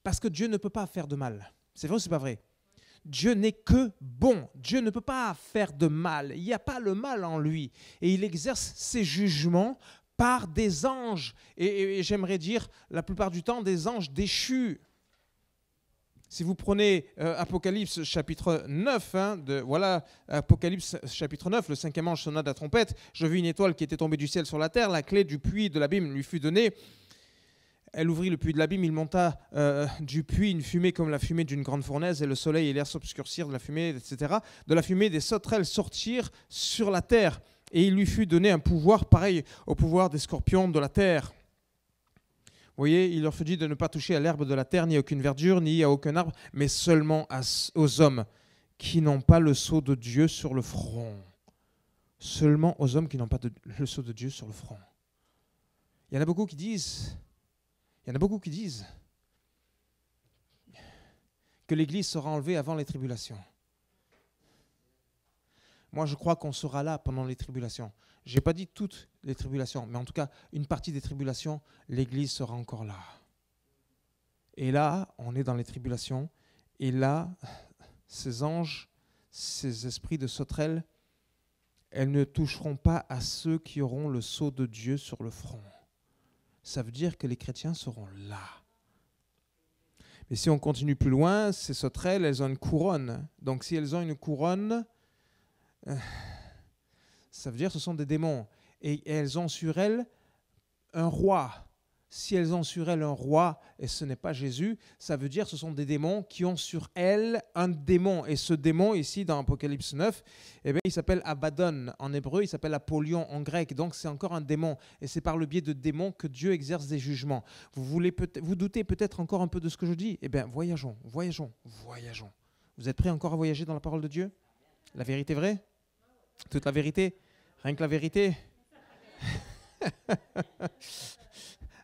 Parce que Dieu ne peut pas faire de mal. C'est vrai ou c'est pas vrai? Dieu n'est que bon. Dieu ne peut pas faire de mal. Il n'y a pas le mal en lui. Et il exerce ses jugements par des anges. Et j'aimerais dire, la plupart du temps, des anges déchus. Si vous prenez Apocalypse chapitre 9, Apocalypse chapitre 9, le 5e ange sonna de la trompette, je vis une étoile qui était tombée du ciel sur la terre, la clé du puits de l'abîme lui fut donnée. Elle ouvrit le puits de l'abîme, il monta du puits une fumée comme la fumée d'une grande fournaise, et le soleil et l'air s'obscurcirent de la fumée, etc. De la fumée, des sauterelles sortirent sur la terre, et il lui fut donné un pouvoir pareil au pouvoir des scorpions de la terre. Vous voyez, il leur fut dit de ne pas toucher à l'herbe de la terre, ni à aucune verdure, ni à aucun arbre, mais seulement aux hommes qui n'ont pas le sceau de Dieu sur le front. Seulement aux hommes qui n'ont pas le sceau de Dieu sur le front. Il y en a beaucoup qui disent que l'Église sera enlevée avant les tribulations. Moi, je crois qu'on sera là pendant les tribulations. Je n'ai pas dit toutes les tribulations, mais en tout cas, une partie des tribulations, l'Église sera encore là. Et là, on est dans les tribulations. Et là, ces anges, ces esprits de sauterelles, elles ne toucheront pas à ceux qui auront le sceau de Dieu sur le front. Ça veut dire que les chrétiens seront là. Mais si on continue plus loin, ces sauterelles, elles ont une couronne. Donc si elles ont une couronne, ça veut dire que ce sont des démons. Et elles ont sur elles un roi. Si elles ont sur elles un roi, et ce n'est pas Jésus, ça veut dire que ce sont des démons qui ont sur elles un démon. Et ce démon, ici, dans Apocalypse 9, eh bien, il s'appelle Abaddon en hébreu, il s'appelle Apollyon en grec. Donc, c'est encore un démon. Et c'est par le biais de démons que Dieu exerce des jugements. Vous doutez peut-être encore un peu de ce que je dis? Eh bien, voyageons. Vous êtes prêts encore à voyager dans la parole de Dieu? La vérité vraie? Toute la vérité? Rien que la vérité?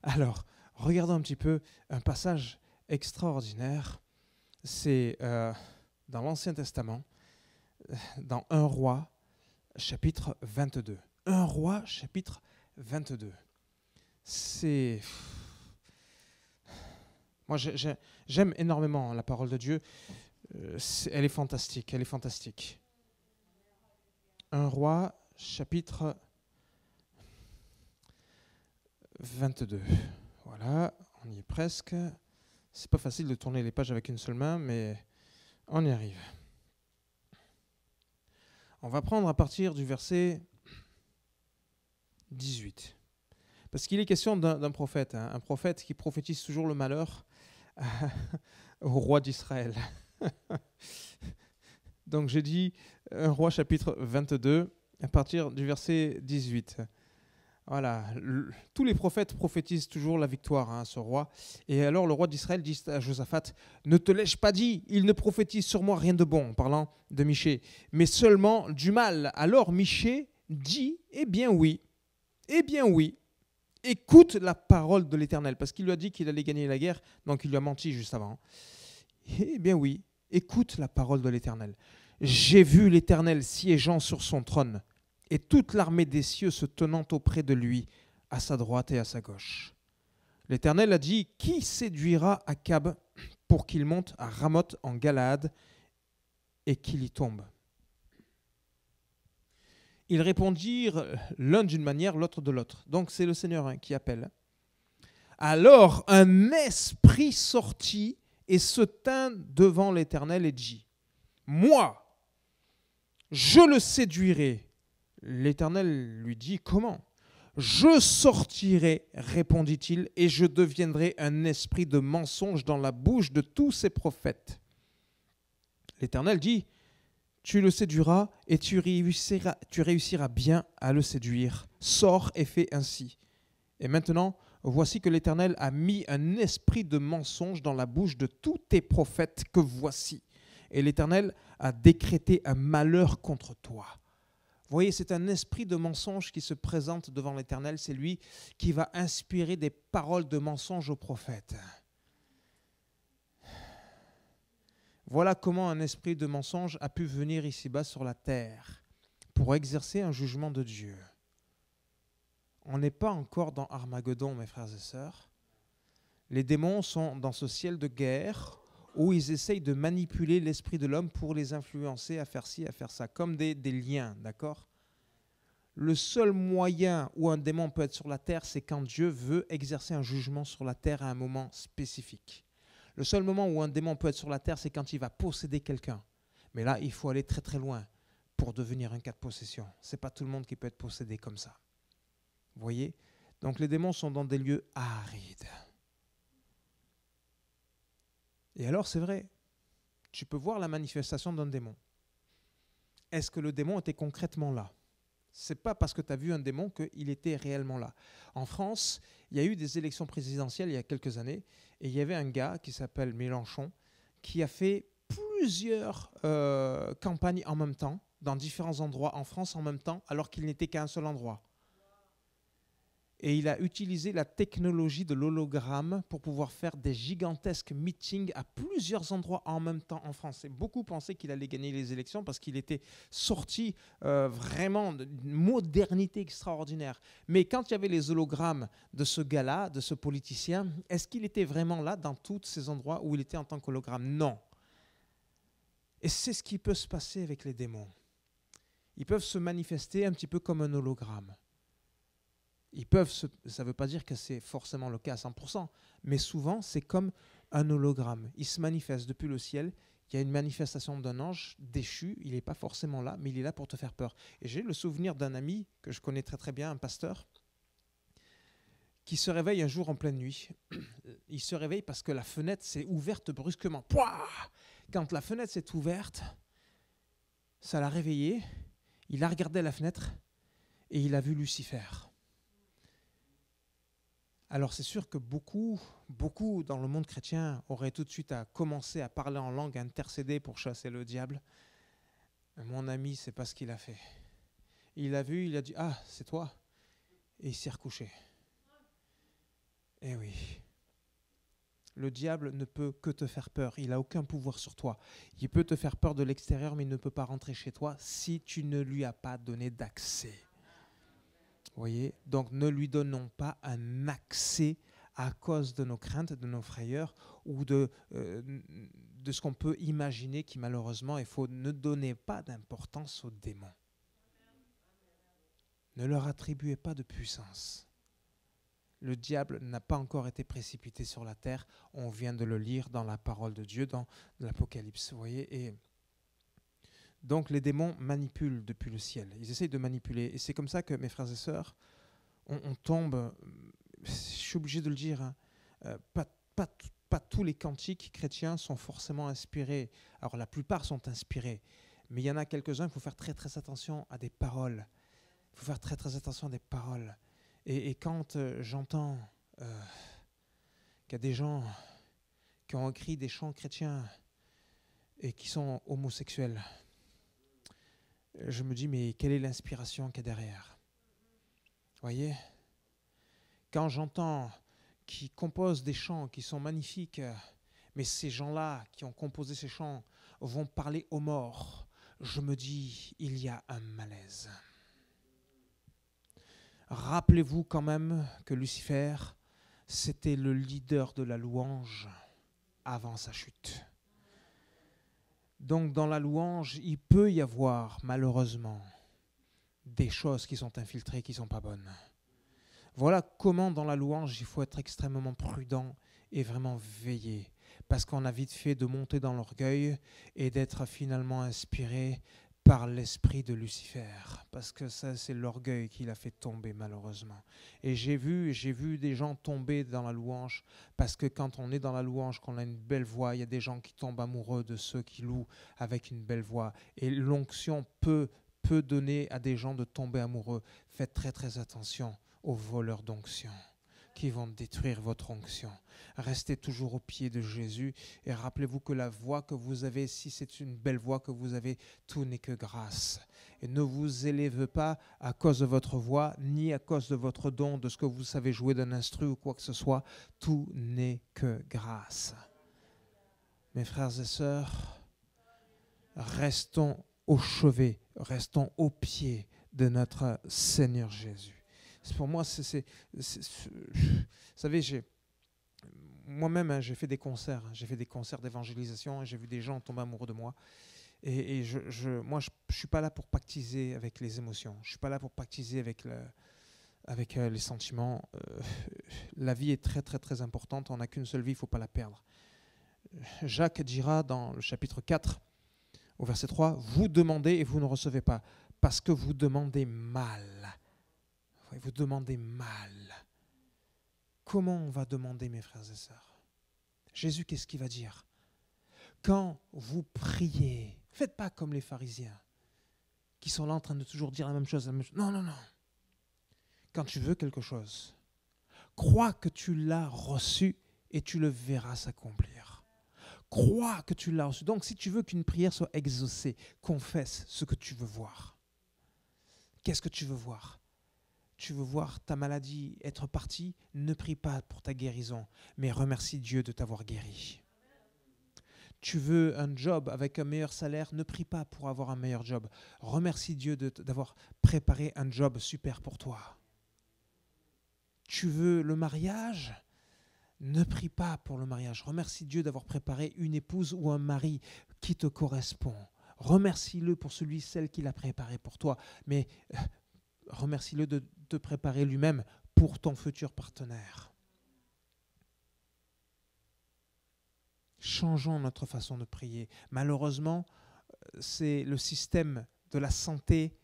Alors, regardons un petit peu un passage extraordinaire. C'est dans l'Ancien Testament, dans 1 Roi, chapitre 22. 1 Roi, chapitre 22. C'est... Moi, j'aime énormément la parole de Dieu. Elle est fantastique, 1 Roi, chapitre 22. Voilà, on y est presque. C'est pas facile de tourner les pages avec une seule main, mais on y arrive. On va prendre à partir du verset 18. Parce qu'il est question d'un prophète, un prophète qui prophétise toujours le malheur au roi d'Israël. Donc j'ai dit 1 Roi chapitre 22, à partir du verset 18. Voilà, tous les prophètes prophétisent toujours la victoire à ce roi. Et alors le roi d'Israël dit à Josaphat, « Ne te l'ai-je pas dit, il ne prophétise sur moi rien de bon, en parlant de Michée, mais seulement du mal. » Alors Michée dit, « Eh bien oui, écoute la parole de l'Éternel. » Parce qu'il lui a dit qu'il allait gagner la guerre, donc il lui a menti juste avant. « Eh bien oui, écoute la parole de l'Éternel. J'ai vu l'Éternel siégeant sur son trône, et toute l'armée des cieux se tenant auprès de lui, à sa droite et à sa gauche. L'Éternel a dit, « Qui séduira Akab pour qu'il monte à Ramoth en Galaad et qu'il y tombe ?» Ils répondirent l'un d'une manière, l'autre de l'autre. Donc c'est le Seigneur qui appelle. Alors un esprit sortit et se tint devant l'Éternel et dit, « Moi, je le séduirai. L'Éternel lui dit, comment ? Je sortirai, répondit-il, et je deviendrai un esprit de mensonge dans la bouche de tous ces prophètes. L'Éternel dit, tu le séduiras et tu réussiras bien à le séduire. Sors et fais ainsi. Et maintenant, voici que l'Éternel a mis un esprit de mensonge dans la bouche de tous tes prophètes que voici. Et l'Éternel a décrété un malheur contre toi. Vous voyez, c'est un esprit de mensonge qui se présente devant l'Éternel. C'est lui qui va inspirer des paroles de mensonge aux prophètes. Voilà comment un esprit de mensonge a pu venir ici-bas sur la terre pour exercer un jugement de Dieu. On n'est pas encore dans Armageddon, mes frères et sœurs. Les démons sont dans ce ciel de guerre où ils essayent de manipuler l'esprit de l'homme pour les influencer à faire ci, à faire ça, comme des liens, d'accord ? Le seul moyen où un démon peut être sur la terre, c'est quand Dieu veut exercer un jugement sur la terre à un moment spécifique. Le seul moment où un démon peut être sur la terre, c'est quand il va posséder quelqu'un. Mais là, il faut aller très très loin pour devenir un cas de possession. Ce n'est pas tout le monde qui peut être possédé comme ça. Vous voyez ? Donc les démons sont dans des lieux arides. Et alors, c'est vrai, tu peux voir la manifestation d'un démon. Est-ce que le démon était concrètement là ? Ce n'est pas parce que tu as vu un démon qu'il était réellement là. En France, il y a eu des élections présidentielles il y a quelques années, et il y avait un gars qui s'appelle Mélenchon, qui a fait plusieurs campagnes en même temps, dans différents endroits en France en même temps, alors qu'il n'était qu'à un seul endroit. Et il a utilisé la technologie de l'hologramme pour pouvoir faire des gigantesques meetings à plusieurs endroits en même temps en France. Et beaucoup pensaient qu'il allait gagner les élections parce qu'il était sorti vraiment d'une modernité extraordinaire. Mais quand il y avait les hologrammes de ce gars-là, de ce politicien, est-ce qu'il était vraiment là dans tous ces endroits où il était en tant qu'hologramme ? Non. Et c'est ce qui peut se passer avec les démons. Ils peuvent se manifester un petit peu comme un hologramme. Ça ne veut pas dire que c'est forcément le cas à 100%, mais souvent c'est comme un hologramme. Il se manifeste depuis le ciel, il y a une manifestation d'un ange déchu, il n'est pas forcément là, mais il est là pour te faire peur. Et j'ai le souvenir d'un ami que je connais très très bien, un pasteur, qui se réveille un jour en pleine nuit. Il se réveille parce que la fenêtre s'est ouverte brusquement. Pouah ! Quand la fenêtre s'est ouverte, ça l'a réveillé, il a regardé à la fenêtre et il a vu Lucifer. Alors c'est sûr que beaucoup dans le monde chrétien auraient tout de suite à commencer à parler en langue, à intercéder pour chasser le diable. Mon ami, c'est pas ce qu'il a fait. Il a vu, il a dit « Ah, c'est toi ?» et il s'est recouché. Eh oui, le diable ne peut que te faire peur, il n'a aucun pouvoir sur toi. Il peut te faire peur de l'extérieur, mais il ne peut pas rentrer chez toi si tu ne lui as pas donné d'accès. Vous voyez, donc ne lui donnons pas un accès à cause de nos craintes, de nos frayeurs ou de ce qu'on peut imaginer qui malheureusement, il faut ne donner pas d'importance aux démons. Ne leur attribuez pas de puissance. Le diable n'a pas encore été précipité sur la terre. On vient de le lire dans la parole de Dieu, dans l'Apocalypse. Vous voyez, et donc les démons manipulent depuis le ciel. Ils essayent de manipuler. Et c'est comme ça que, mes frères et sœurs, on tombe, je suis obligé de le dire, hein, pas tous les cantiques chrétiens sont forcément inspirés. Alors la plupart sont inspirés, mais il y en a quelques-uns, il faut faire très très attention à des paroles. Il faut faire très très attention à des paroles. Et quand j'entends qu'il y a des gens qui ont écrit des chants chrétiens et qui sont homosexuels, je me dis, mais quelle est l'inspiration qu'il y a derrière ? Vous voyez ? Quand j'entends qu'ils composent des chants qui sont magnifiques, mais ces gens-là qui ont composé ces chants vont parler aux morts, je me dis, il y a un malaise. Rappelez-vous quand même que Lucifer, c'était le leader de la louange avant sa chute. Donc dans la louange, il peut y avoir malheureusement des choses qui sont infiltrées, qui ne sont pas bonnes. Voilà comment dans la louange, il faut être extrêmement prudent et vraiment veiller. Parce qu'on a vite fait de monter dans l'orgueil et d'être finalement inspiré par l'esprit de Lucifer, parce que ça, c'est l'orgueil qui l'a fait tomber malheureusement. Et j'ai vu des gens tomber dans la louange, parce que quand on est dans la louange, qu'on a une belle voix, il y a des gens qui tombent amoureux de ceux qui louent avec une belle voix. Et l'onction peut donner à des gens de tomber amoureux. Faites très très attention aux voleurs d'onction qui vont détruire votre onction. Restez toujours au pied de Jésus et rappelez-vous que la voix que vous avez, si c'est une belle voix que vous avez, tout n'est que grâce. Et ne vous élevez pas à cause de votre voix, ni à cause de votre don, de ce que vous savez jouer d'un instrument ou quoi que ce soit. Tout n'est que grâce. Mes frères et sœurs, restons au chevet, restons au pied de notre Seigneur Jésus. Pour moi, vous savez, moi-même, j'ai fait des concerts d'évangélisation et j'ai vu des gens tomber amoureux de moi. Et moi, je ne suis pas là pour pactiser avec les émotions. Je ne suis pas là pour pactiser avec les sentiments. La vie est très, très, très importante. On n'a qu'une seule vie, il ne faut pas la perdre. Jacques dira dans le chapitre 4, au verset 3, « Vous demandez et vous ne recevez pas, parce que vous demandez mal. » Vous demandez mal. Comment on va demander, mes frères et sœurs? Jésus, qu'est-ce qu'il va dire? Quand vous priez, faites pas comme les pharisiens, qui sont là en train de toujours dire la même chose. Non, non, non. Quand tu veux quelque chose, crois que tu l'as reçu et tu le verras s'accomplir. Crois que tu l'as reçu. Donc, si tu veux qu'une prière soit exaucée, confesse ce que tu veux voir. Qu'est-ce que tu veux voir? Tu veux voir ta maladie être partie? Ne prie pas pour ta guérison, mais remercie Dieu de t'avoir guéri. Tu veux un job avec un meilleur salaire? Ne prie pas pour avoir un meilleur job. Remercie Dieu d'avoir préparé un job super pour toi. Tu veux le mariage? Ne prie pas pour le mariage. Remercie Dieu d'avoir préparé une épouse ou un mari qui te correspond. Remercie-le pour celle qu'il a préparé pour toi. Mais remercie-le de te préparer lui-même pour ton futur partenaire. Changeons notre façon de prier. Malheureusement, c'est le système de la santé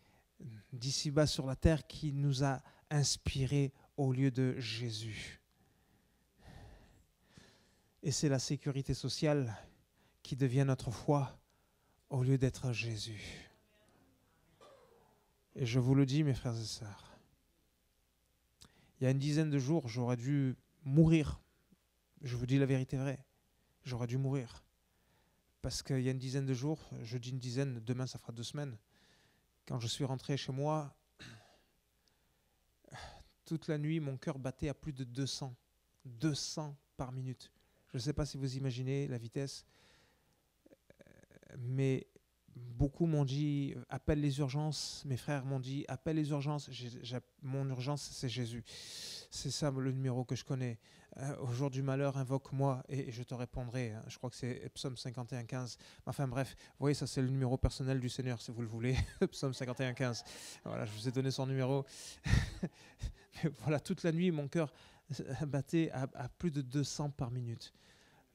d'ici-bas sur la terre qui nous a inspirés au lieu de Jésus. Et c'est la sécurité sociale qui devient notre foi au lieu d'être Jésus. Et je vous le dis, mes frères et sœurs, il y a une dizaine de jours, j'aurais dû mourir. Je vous dis la vérité vraie. J'aurais dû mourir. Parce qu'il y a une dizaine de jours, je dis une dizaine, demain ça fera 2 semaines, quand je suis rentré chez moi, toute la nuit, mon cœur battait à plus de 200. 200 par minute. Je ne sais pas si vous imaginez la vitesse, mais beaucoup m'ont dit, appelle les urgences. Mes frères m'ont dit, appelle les urgences. Mon urgence, c'est Jésus. C'est ça le numéro que je connais. Au jour du malheur, invoque-moi et je te répondrai. Je crois que c'est Psaume 51,15. Enfin bref, vous voyez, ça c'est le numéro personnel du Seigneur, si vous le voulez. Psaume 51,15. Voilà, je vous ai donné son numéro. Mais voilà, toute la nuit, mon cœur battait à plus de 200 par minute.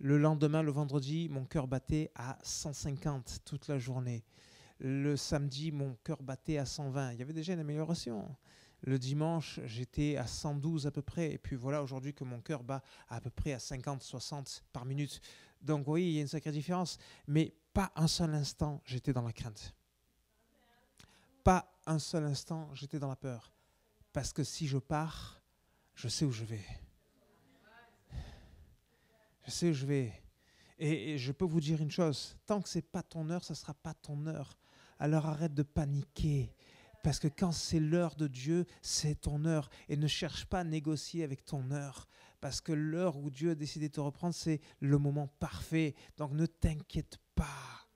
Le lendemain, le vendredi, mon cœur battait à 150 toute la journée. Le samedi, mon cœur battait à 120. Il y avait déjà une amélioration. Le dimanche, j'étais à 112 à peu près. Et puis voilà, aujourd'hui que mon cœur bat à peu près à 50, 60 par minute. Donc oui, il y a une sacrée différence. Mais pas un seul instant, j'étais dans la crainte. Pas un seul instant, j'étais dans la peur. Parce que si je pars, je sais où je vais. Je sais où je vais. Et je peux vous dire une chose, tant que ce n'est pas ton heure, ça ne sera pas ton heure. Alors arrête de paniquer. Parce que quand c'est l'heure de Dieu, c'est ton heure. Et ne cherche pas à négocier avec ton heure. Parce que l'heure où Dieu a décidé de te reprendre, c'est le moment parfait. Donc ne t'inquiète pas.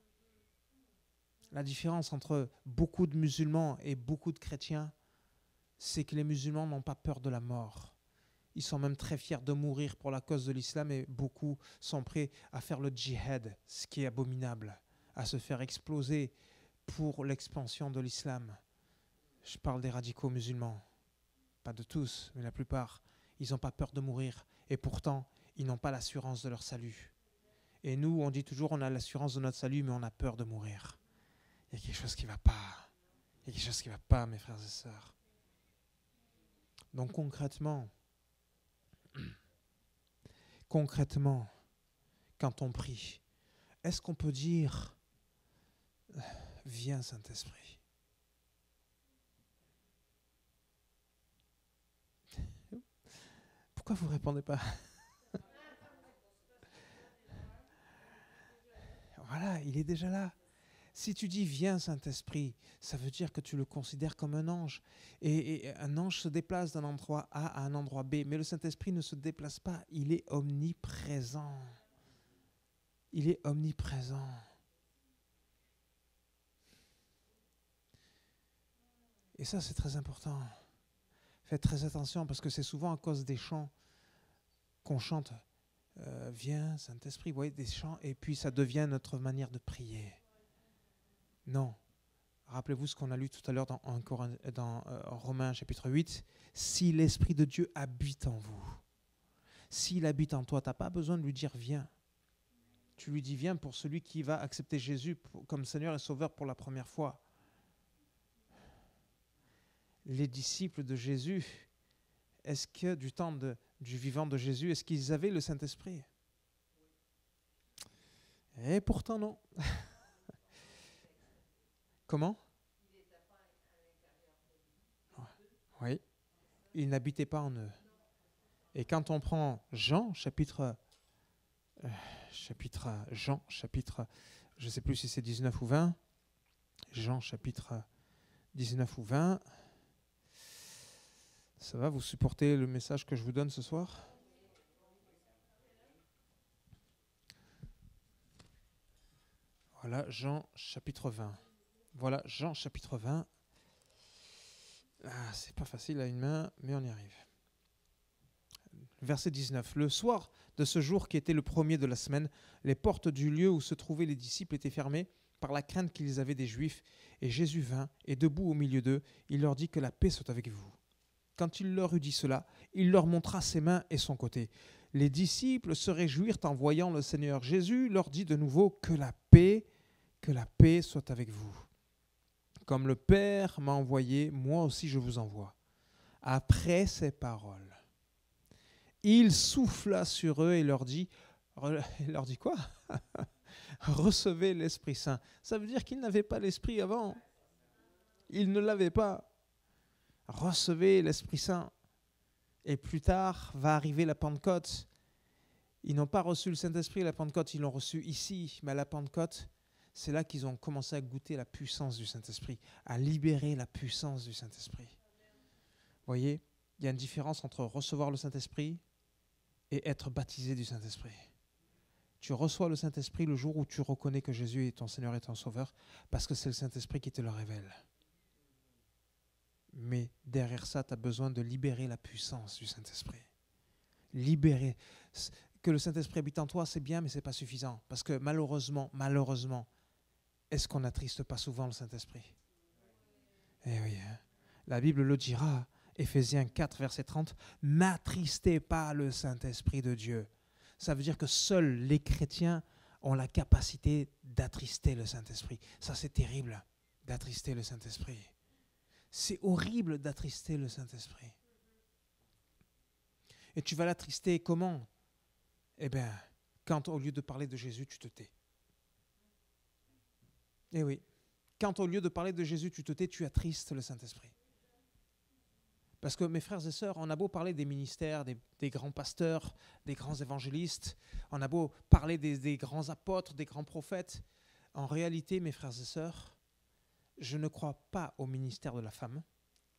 La différence entre beaucoup de musulmans et beaucoup de chrétiens, c'est que les musulmans n'ont pas peur de la mort. Ils sont même très fiers de mourir pour la cause de l'islam et beaucoup sont prêts à faire le djihad, ce qui est abominable, à se faire exploser pour l'expansion de l'islam. Je parle des radicaux musulmans, pas de tous, mais la plupart. Ils n'ont pas peur de mourir et pourtant, ils n'ont pas l'assurance de leur salut. Et nous, on dit toujours on a l'assurance de notre salut, mais on a peur de mourir. Il y a quelque chose qui ne va pas. Il y a quelque chose qui ne va pas, mes frères et sœurs. Donc concrètement, quand on prie, est-ce qu'on peut dire « Viens Saint-Esprit » ? Pourquoi vous ne répondez pas ? Voilà, il est déjà là. Si tu dis « Viens Saint-Esprit », ça veut dire que tu le considères comme un ange. Et un ange se déplace d'un endroit A à un endroit B. Mais le Saint-Esprit ne se déplace pas. Il est omniprésent. Il est omniprésent. Et ça, c'est très important. Faites très attention parce que c'est souvent à cause des chants qu'on chante « Viens Saint-Esprit », vous voyez, des chants, et puis ça devient notre manière de prier. Non. Rappelez-vous ce qu'on a lu tout à l'heure dans Romains chapitre 8. Si l'Esprit de Dieu habite en vous, s'il habite en toi, tu n'as pas besoin de lui dire « Viens ». Tu lui dis « Viens » pour celui qui va accepter Jésus comme Seigneur et Sauveur pour la première fois. Les disciples de Jésus, est-ce que du temps du vivant de Jésus, est-ce qu'ils avaient le Saint-Esprit ? Et pourtant non. Comment ? Oui, il n'habitait pas en eux. Et quand on prend Jean, chapitre, je ne sais plus si c'est 19 ou 20, Jean chapitre 19 ou 20, ça va, vous supportez le message que je vous donne ce soir ? Voilà, Jean chapitre 20. Voilà, Jean chapitre 20. Ah, c'est pas facile à une main, mais on y arrive. Verset 19. Le soir de ce jour qui était le premier de la semaine, les portes du lieu où se trouvaient les disciples étaient fermées par la crainte qu'ils avaient des Juifs. Et Jésus vint, et debout au milieu d'eux, il leur dit que la paix soit avec vous. Quand il leur eut dit cela, il leur montra ses mains et son côté. Les disciples se réjouirent en voyant le Seigneur. Jésus leur dit de nouveau que la paix soit avec vous. Comme le Père m'a envoyé, moi aussi je vous envoie. Après ces paroles, il souffla sur eux et leur dit quoi ? Recevez l'Esprit Saint. Ça veut dire qu'ils n'avaient pas l'Esprit avant. Ils ne l'avaient pas. Recevez l'Esprit Saint. Et plus tard va arriver la Pentecôte. Ils n'ont pas reçu le Saint-Esprit à la Pentecôte, ils l'ont reçu ici. Mais à la Pentecôte, c'est là qu'ils ont commencé à goûter la puissance du Saint-Esprit, à libérer la puissance du Saint-Esprit. Vous voyez, il y a une différence entre recevoir le Saint-Esprit et être baptisé du Saint-Esprit. Tu reçois le Saint-Esprit le jour où tu reconnais que Jésus est ton Seigneur et ton Sauveur, parce que c'est le Saint-Esprit qui te le révèle. Mais derrière ça, tu as besoin de libérer la puissance du Saint-Esprit. Libérer. Que le Saint-Esprit habite en toi, c'est bien, mais ce n'est pas suffisant. Parce que malheureusement, est-ce qu'on n'attriste pas souvent le Saint-Esprit ? Eh oui, hein. La Bible le dira, Éphésiens 4, verset 30, « N'attristez pas le Saint-Esprit de Dieu ». Ça veut dire que seuls les chrétiens ont la capacité d'attrister le Saint-Esprit. Ça, c'est terrible, d'attrister le Saint-Esprit. C'est horrible d'attrister le Saint-Esprit. Et tu vas l'attrister comment ? Eh bien, quand au lieu de parler de Jésus, tu te tais. Eh oui, quand au lieu de parler de Jésus, tu te tais, tu attristes le Saint-Esprit. Parce que mes frères et sœurs, on a beau parler des ministères, des grands pasteurs, des grands évangélistes, on a beau parler des grands apôtres, des grands prophètes, en réalité, mes frères et sœurs, je ne crois pas au ministère de la femme.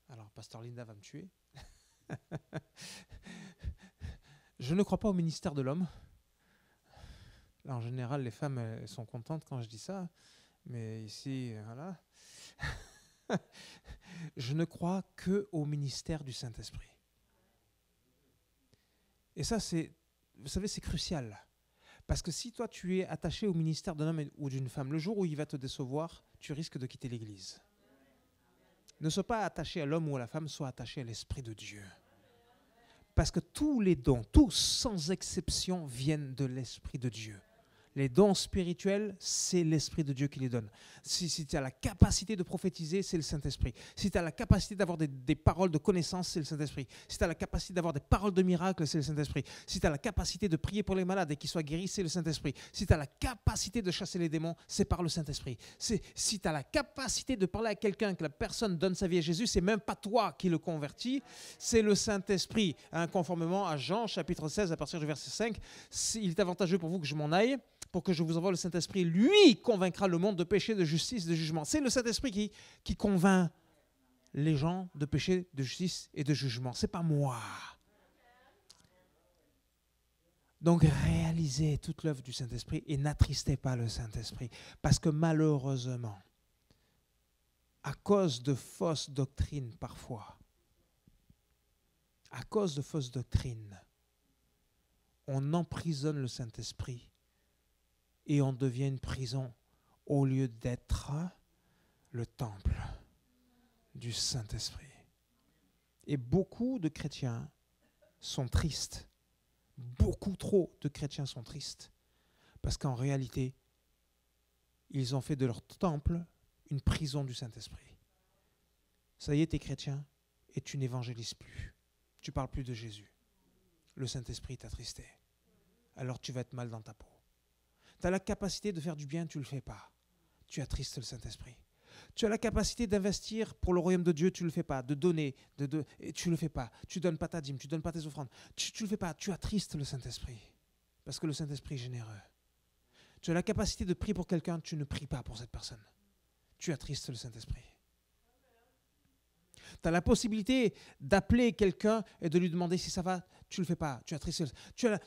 Alors, pasteur Linda va me tuer. Je ne crois pas au ministère de l'homme. Là, en général, les femmes elles sont contentes quand je dis ça, mais ici, voilà. Je ne crois qu'au ministère du Saint-Esprit. Et ça, vous savez, c'est crucial. Parce que si toi, tu es attaché au ministère d'un homme ou d'une femme, le jour où il va te décevoir, tu risques de quitter l'Église. Ne sois pas attaché à l'homme ou à la femme, sois attaché à l'Esprit de Dieu. Parce que tous les dons, tous sans exception, viennent de l'Esprit de Dieu. Les dons spirituels, c'est l'Esprit de Dieu qui les donne. Si tu as la capacité de prophétiser, c'est le Saint-Esprit. Si tu as la capacité d'avoir des paroles de connaissance, c'est le Saint-Esprit. Si tu as la capacité d'avoir des paroles de miracle, c'est le Saint-Esprit. Si tu as la capacité de prier pour les malades et qu'ils soient guéris, c'est le Saint-Esprit. Si tu as la capacité de chasser les démons, c'est par le Saint-Esprit. Si tu as la capacité de parler à quelqu'un, que la personne donne sa vie à Jésus, c'est même pas toi qui le convertis, c'est le Saint-Esprit. Hein, conformément à Jean chapitre 16, à partir du verset 5, il est avantageux pour vous que je m'en aille, pour que je vous envoie le Saint-Esprit. Lui convaincra le monde de péché, de justice, de jugement. C'est le Saint-Esprit qui convainc les gens de péché, de justice et de jugement. Ce n'est pas moi. Donc réalisez toute l'œuvre du Saint-Esprit et n'attristez pas le Saint-Esprit. Parce que malheureusement, à cause de fausses doctrines parfois, on emprisonne le Saint-Esprit et on devient une prison au lieu d'être le temple du Saint-Esprit. Et beaucoup de chrétiens sont tristes. Beaucoup trop de chrétiens sont tristes parce qu'en réalité, ils ont fait de leur temple une prison du Saint-Esprit. Ça y est, tu es chrétien et tu n'évangélises plus. Tu ne parles plus de Jésus. Le Saint-Esprit t'a attristé. Alors tu vas être mal dans ta peau. Tu as la capacité de faire du bien, tu ne le fais pas. Tu attristes le Saint-Esprit. Tu as la capacité d'investir pour le royaume de Dieu, tu ne le fais pas. De donner, tu ne le fais pas. Tu ne donnes pas ta dîme, tu ne donnes pas tes offrandes. Tu ne le fais pas, tu attristes le Saint-Esprit. Parce que le Saint-Esprit est généreux. Tu as la capacité de prier pour quelqu'un, tu ne pries pas pour cette personne. Tu attristes le Saint-Esprit. Tu as la possibilité d'appeler quelqu'un et de lui demander si ça va, tu ne le fais pas, tu attristes.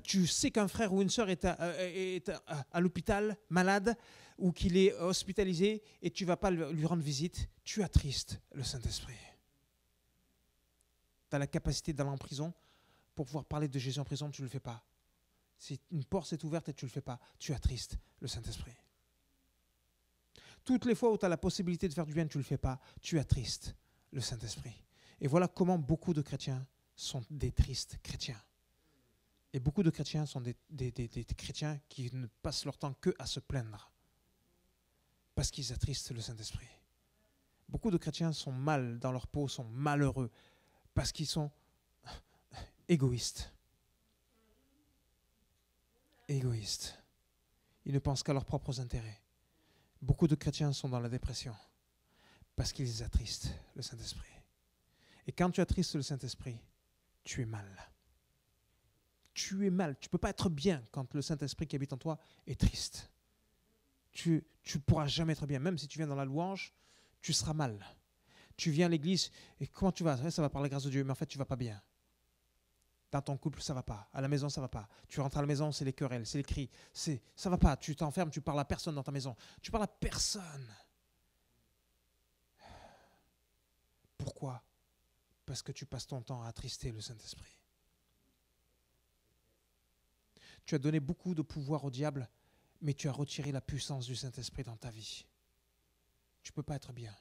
Tu sais qu'un frère ou une sœur est à l'hôpital, malade, ou qu'il est hospitalisé, et tu ne vas pas lui rendre visite, tu attristes le Saint-Esprit. Tu as la capacité d'aller en prison pour pouvoir parler de Jésus en prison, tu ne le fais pas. Si une porte est ouverte et tu ne le fais pas, tu attristes le Saint-Esprit. Toutes les fois où tu as la possibilité de faire du bien, tu ne le fais pas, tu attristes le Saint-Esprit. Et voilà comment beaucoup de chrétiens sont des tristes chrétiens. Et beaucoup de chrétiens sont des chrétiens qui ne passent leur temps que à se plaindre. Parce qu'ils attristent le Saint-Esprit. Beaucoup de chrétiens sont mal dans leur peau, sont malheureux, parce qu'ils sont égoïstes. Égoïstes. Ils ne pensent qu'à leurs propres intérêts. Beaucoup de chrétiens sont dans la dépression, parce qu'ils attristent le Saint-Esprit. Et quand tu attristes le Saint-Esprit, tu es mal. Tu es mal. Tu ne peux pas être bien quand le Saint-Esprit qui habite en toi est triste. Tu ne pourras jamais être bien. Même si tu viens dans la louange, tu seras mal. Tu viens à l'église et comment tu vas? Ça va par la grâce de Dieu, mais en fait, tu ne vas pas bien. Dans ton couple, ça ne va pas. À la maison, ça ne va pas. Tu rentres à la maison, c'est les querelles, c'est les cris. Ça ne va pas. Tu t'enfermes, tu parles à personne dans ta maison. Tu parles à personne. Pourquoi? Parce que tu passes ton temps à attrister le Saint-Esprit. Tu as donné beaucoup de pouvoir au diable, mais tu as retiré la puissance du Saint-Esprit dans ta vie. Tu ne peux pas être bien.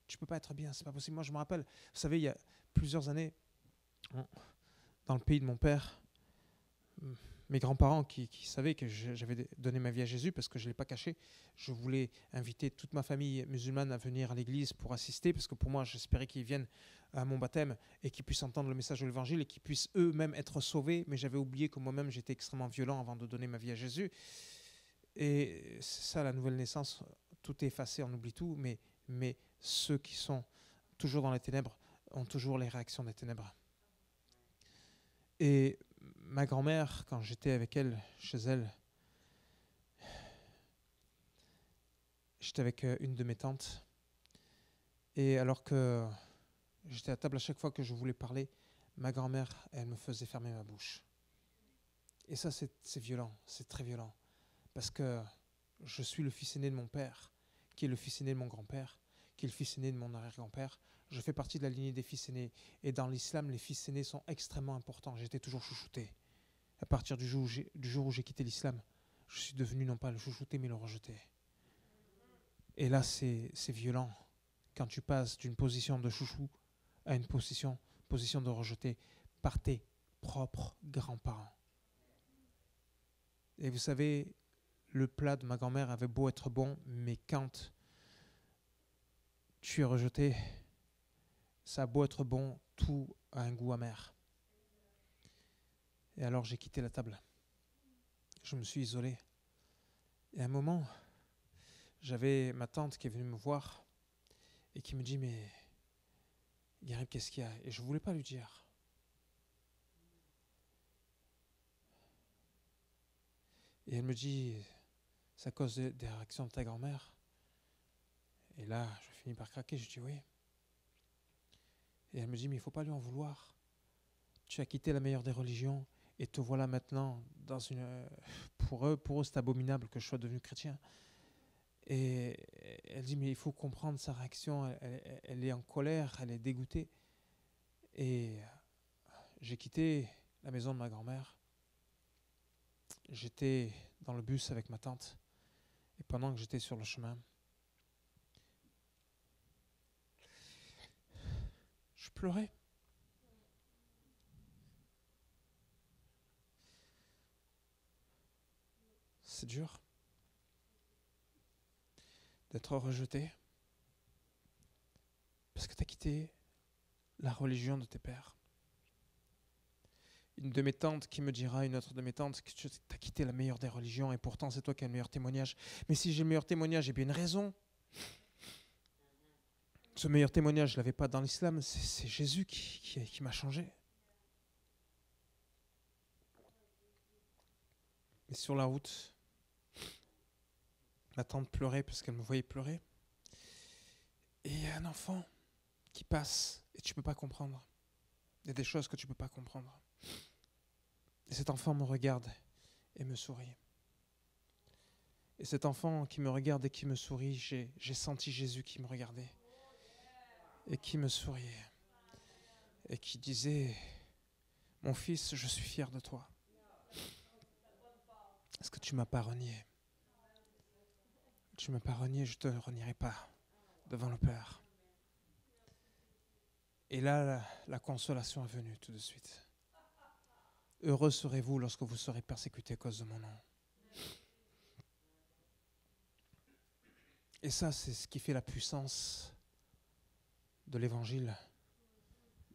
Tu ne peux pas être bien, c'est pas possible. Moi, je me rappelle, vous savez, il y a plusieurs années, dans le pays de mon père, mes grands-parents qui savaient que j'avais donné ma vie à Jésus, parce que je ne l'ai pas caché, je voulais inviter toute ma famille musulmane à venir à l'église pour assister, parce que pour moi, j'espérais qu'ils viennent à mon baptême et qu'ils puissent entendre le message de l'évangile et qu'ils puissent eux-mêmes être sauvés. Mais j'avais oublié que moi-même, j'étais extrêmement violent avant de donner ma vie à Jésus. Et c'est ça, la nouvelle naissance, tout est effacé, on oublie tout, mais ceux qui sont toujours dans les ténèbres ont toujours les réactions des ténèbres. Et ma grand-mère, quand j'étais avec elle, chez elle, j'étais avec une de mes tantes. Et alors que j'étais à table à chaque fois que je voulais parler, ma grand-mère, elle me faisait fermer ma bouche. Et ça, c'est violent, c'est très violent. Parce que je suis le fils aîné de mon père, qui est le fils aîné de mon grand-père, qui est le fils aîné de mon arrière-grand-père. Je fais partie de la lignée des fils aînés. Et dans l'islam, les fils aînés sont extrêmement importants. J'étais toujours chouchouté. À partir du jour où j'ai quitté l'islam, je suis devenu non pas le chouchouté, mais le rejeté. Et là, c'est violent quand tu passes d'une position de chouchou à une position de rejeté par tes propres grands-parents. Et vous savez, le plat de ma grand-mère avait beau être bon, mais quand tu es rejeté, ça a beau être bon, tout a un goût amer. Et alors j'ai quitté la table. Je me suis isolé. Et à un moment, j'avais ma tante qui est venue me voir et qui me dit « Mais Garib, qu'est-ce qu'il y a ?» Et je ne voulais pas lui dire. Et elle me dit « C'est à cause des réactions de ta grand-mère ?» Et là, je finis par craquer. Je dis « Oui. » Et elle me dit « Mais il ne faut pas lui en vouloir. Tu as quitté la meilleure des religions et te voilà maintenant dans une... Pour eux c'est abominable que je sois devenu chrétien. » Et elle dit « Mais il faut comprendre sa réaction. Elle est en colère, elle est dégoûtée. » Et j'ai quitté la maison de ma grand-mère. J'étais dans le bus avec ma tante. Et pendant que j'étais sur le chemin, je pleurais. C'est dur d'être rejeté parce que tu as quitté la religion de tes pères. Une de mes tantes qui me dira, une autre de mes tantes, que tu as quitté la meilleure des religions et pourtant c'est toi qui as le meilleur témoignage. Mais si j'ai le meilleur témoignage, j'ai bien une raison. Ce meilleur témoignage, je ne l'avais pas dans l'islam, c'est Jésus qui m'a changé. Et sur la route, ma tante pleurait parce qu'elle me voyait pleurer. Et il y a un enfant qui passe et tu ne peux pas comprendre. Il y a des choses que tu ne peux pas comprendre. Et cet enfant me regarde et me sourit. Et cet enfant qui me regarde et qui me sourit, j'ai senti Jésus qui me regardait et qui me souriait et qui disait « Mon fils, je suis fier de toi. Est-ce que tu ne m'as pas renié ? Tu ne m'as pas renié, je ne te renierai pas devant le Père. » Et là, la consolation est venue tout de suite. Heureux serez-vous lorsque vous serez persécutés à cause de mon nom. Et ça, c'est ce qui fait la puissance de l'Évangile.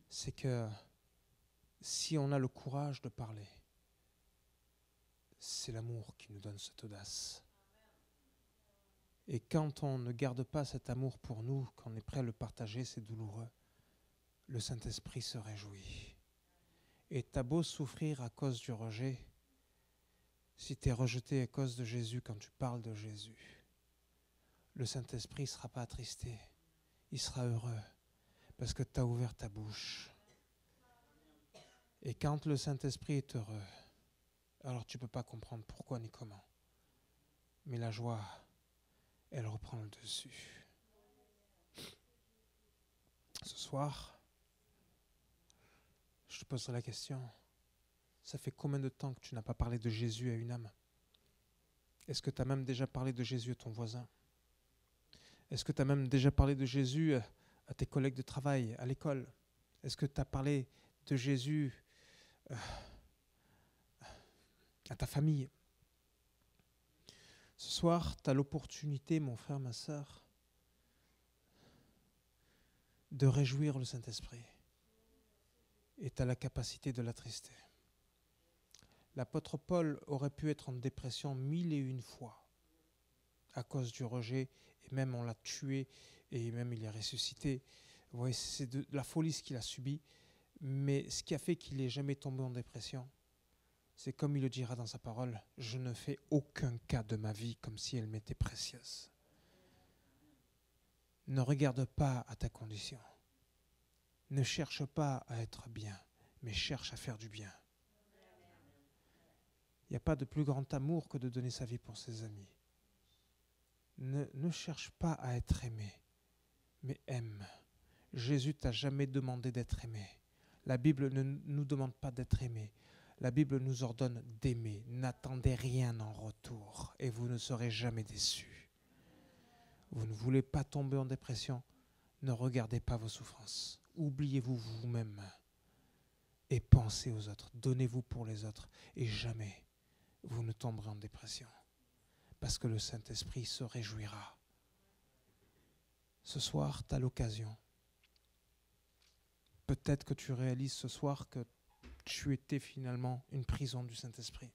C'est que si on a le courage de parler, c'est l'amour qui nous donne cette audace. Et quand on ne garde pas cet amour pour nous, quand on est prêt à le partager, c'est douloureux. Le Saint-Esprit se réjouit. Et t'as beau souffrir à cause du rejet, si tu es rejeté à cause de Jésus, quand tu parles de Jésus, le Saint-Esprit ne sera pas attristé, il sera heureux, parce que tu as ouvert ta bouche. Et quand le Saint-Esprit est heureux, alors tu ne peux pas comprendre pourquoi ni comment. Mais la joie, elle reprend le dessus. Ce soir, je te poserai la question, ça fait combien de temps que tu n'as pas parlé de Jésus à une âme ? Est-ce que tu as même déjà parlé de Jésus à ton voisin ? Est-ce que tu as même déjà parlé de Jésus à tes collègues de travail, à l'école ? Est-ce que tu as parlé de Jésus à ta famille ? Ce soir, tu as l'opportunité, mon frère, ma sœur, de réjouir le Saint-Esprit. Et tu as la capacité de l'attrister. L'apôtre Paul aurait pu être en dépression 1001 fois à cause du rejet, et même on l'a tué, et même il est ressuscité. Vous voyez, c'est de la folie ce qu'il a subi, mais ce qui a fait qu'il n'est jamais tombé en dépression, c'est comme il le dira dans sa parole, je ne fais aucun cas de ma vie comme si elle m'était précieuse. Ne regarde pas à ta condition. Ne cherche pas à être bien, mais cherche à faire du bien. Il n'y a pas de plus grand amour que de donner sa vie pour ses amis. Ne cherche pas à être aimé, mais aime. Jésus t'a jamais demandé d'être aimé. La Bible ne nous demande pas d'être aimé. La Bible nous ordonne d'aimer. N'attendez rien en retour et vous ne serez jamais déçus. Vous ne voulez pas tomber en dépression, ne regardez pas vos souffrances. Oubliez-vous vous-même et pensez aux autres. Donnez-vous pour les autres et jamais vous ne tomberez en dépression. parce que le Saint-Esprit se réjouira. Ce soir, tu as l'occasion. Peut-être que tu réalises ce soir que tu étais finalement une prison du Saint-Esprit.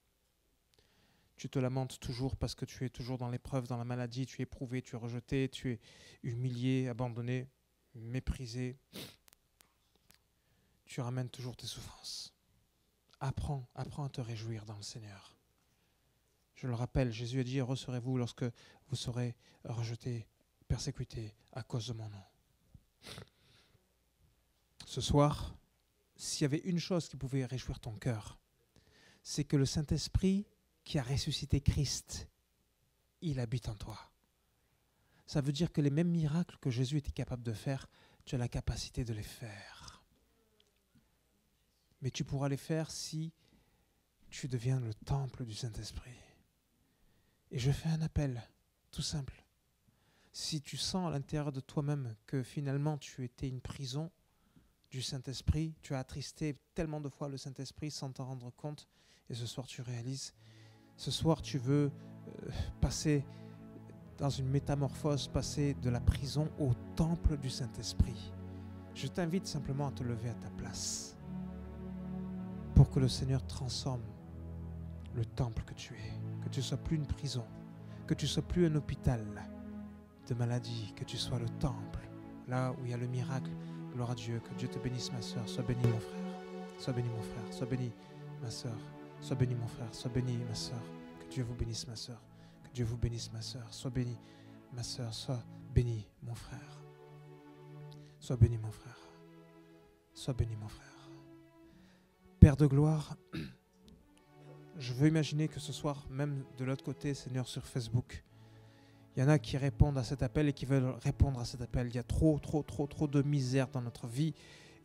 Tu te lamentes toujours parce que tu es toujours dans l'épreuve, dans la maladie, tu es éprouvé, tu es rejeté, tu es humilié, abandonné, méprisé. Tu ramènes toujours tes souffrances. Apprends à te réjouir dans le Seigneur. Je le rappelle, Jésus a dit, heureux serez-vous lorsque vous serez rejetés, persécutés à cause de mon nom. Ce soir, s'il y avait une chose qui pouvait réjouir ton cœur, c'est que le Saint-Esprit qui a ressuscité Christ, il habite en toi. Ça veut dire que les mêmes miracles que Jésus était capable de faire, tu as la capacité de les faire. Mais tu pourras les faire si tu deviens le temple du Saint-Esprit. Et je fais un appel, tout simple. Si tu sens à l'intérieur de toi-même que finalement tu étais une prison du Saint-Esprit, tu as attristé tellement de fois le Saint-Esprit sans t'en rendre compte, et ce soir tu réalises, ce soir tu veux passer dans une métamorphose, passer de la prison au temple du Saint-Esprit. Je t'invite simplement à te lever à ta place pour que le Seigneur transforme le temple que tu es, que tu ne sois plus une prison, que tu ne sois plus un hôpital de maladie, que tu sois le temple, là où il y a le miracle. Gloire à Dieu, que Dieu te bénisse ma soeur, sois béni mon frère, sois béni mon frère, sois béni ma soeur, sois béni mon frère, sois béni ma soeur, que Dieu vous bénisse ma soeur, que Dieu vous bénisse ma soeur, sois béni ma soeur, sois béni mon frère, sois béni mon frère, sois béni mon frère. Père de gloire, je veux imaginer que ce soir, même de l'autre côté, Seigneur, sur Facebook, il y en a qui répondent à cet appel et qui veulent répondre à cet appel. Il y a trop de misère dans notre vie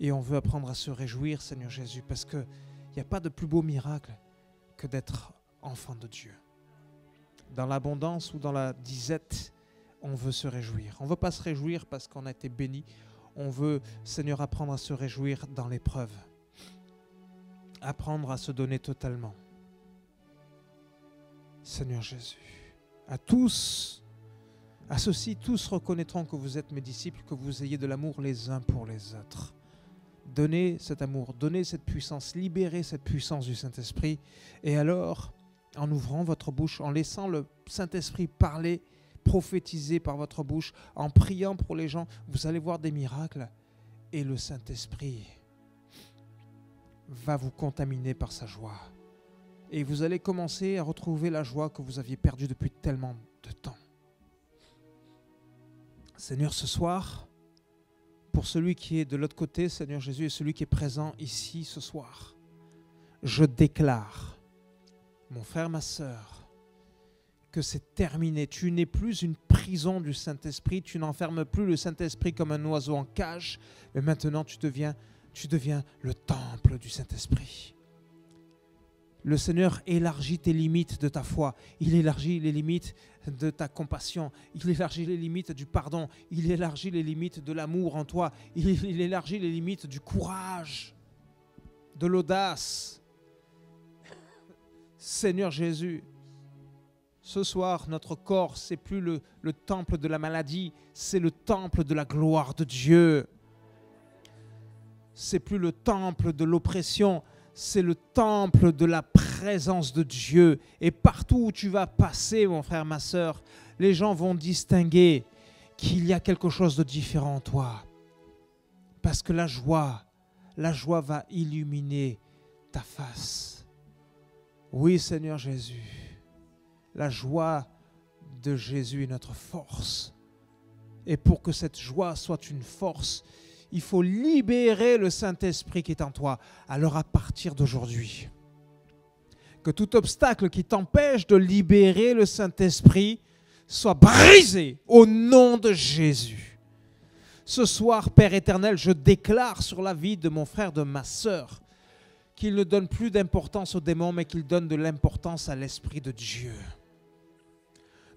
et on veut apprendre à se réjouir, Seigneur Jésus, parce qu'il n'y a pas de plus beau miracle que d'être enfant de Dieu. Dans l'abondance ou dans la disette, on veut se réjouir. On ne veut pas se réjouir parce qu'on a été béni. On veut, Seigneur, apprendre à se réjouir dans l'épreuve. Apprendre à se donner totalement. Seigneur Jésus, à tous, à ceux-ci, tous reconnaîtront que vous êtes mes disciples, que vous ayez de l'amour les uns pour les autres. Donnez cet amour, donnez cette puissance, libérez cette puissance du Saint-Esprit. Et alors, en ouvrant votre bouche, en laissant le Saint-Esprit parler, prophétiser par votre bouche, en priant pour les gens, vous allez voir des miracles. Et le Saint-Esprit va vous contaminer par sa joie. Et vous allez commencer à retrouver la joie que vous aviez perdue depuis tellement de temps. Seigneur, ce soir, pour celui qui est de l'autre côté, Seigneur Jésus, et celui qui est présent ici ce soir, je déclare, mon frère, ma sœur, que c'est terminé. Tu n'es plus une prison du Saint-Esprit, tu n'enfermes plus le Saint-Esprit comme un oiseau en cage, mais maintenant tu deviens le temple du Saint-Esprit. Le Seigneur élargit tes limites de ta foi. Il élargit les limites de ta compassion. Il élargit les limites du pardon. Il élargit les limites de l'amour en toi. Il élargit les limites du courage, de l'audace. Seigneur Jésus, ce soir, notre corps, ce n'est plus le temple de la maladie, c'est le temple de la gloire de Dieu. Ce n'est plus le temple de l'oppression, c'est le temple de la présence de Dieu. Et partout où tu vas passer, mon frère, ma sœur, les gens vont distinguer qu'il y a quelque chose de différent en toi. Parce que la joie va illuminer ta face. Oui, Seigneur Jésus, la joie de Jésus est notre force. Et pour que cette joie soit une force, il faut libérer le Saint-Esprit qui est en toi. Alors à partir d'aujourd'hui, que tout obstacle qui t'empêche de libérer le Saint-Esprit soit brisé au nom de Jésus. Ce soir, Père éternel, je déclare sur la vie de mon frère, de ma sœur, qu'il ne donne plus d'importance aux démons, mais qu'il donne de l'importance à l'Esprit de Dieu.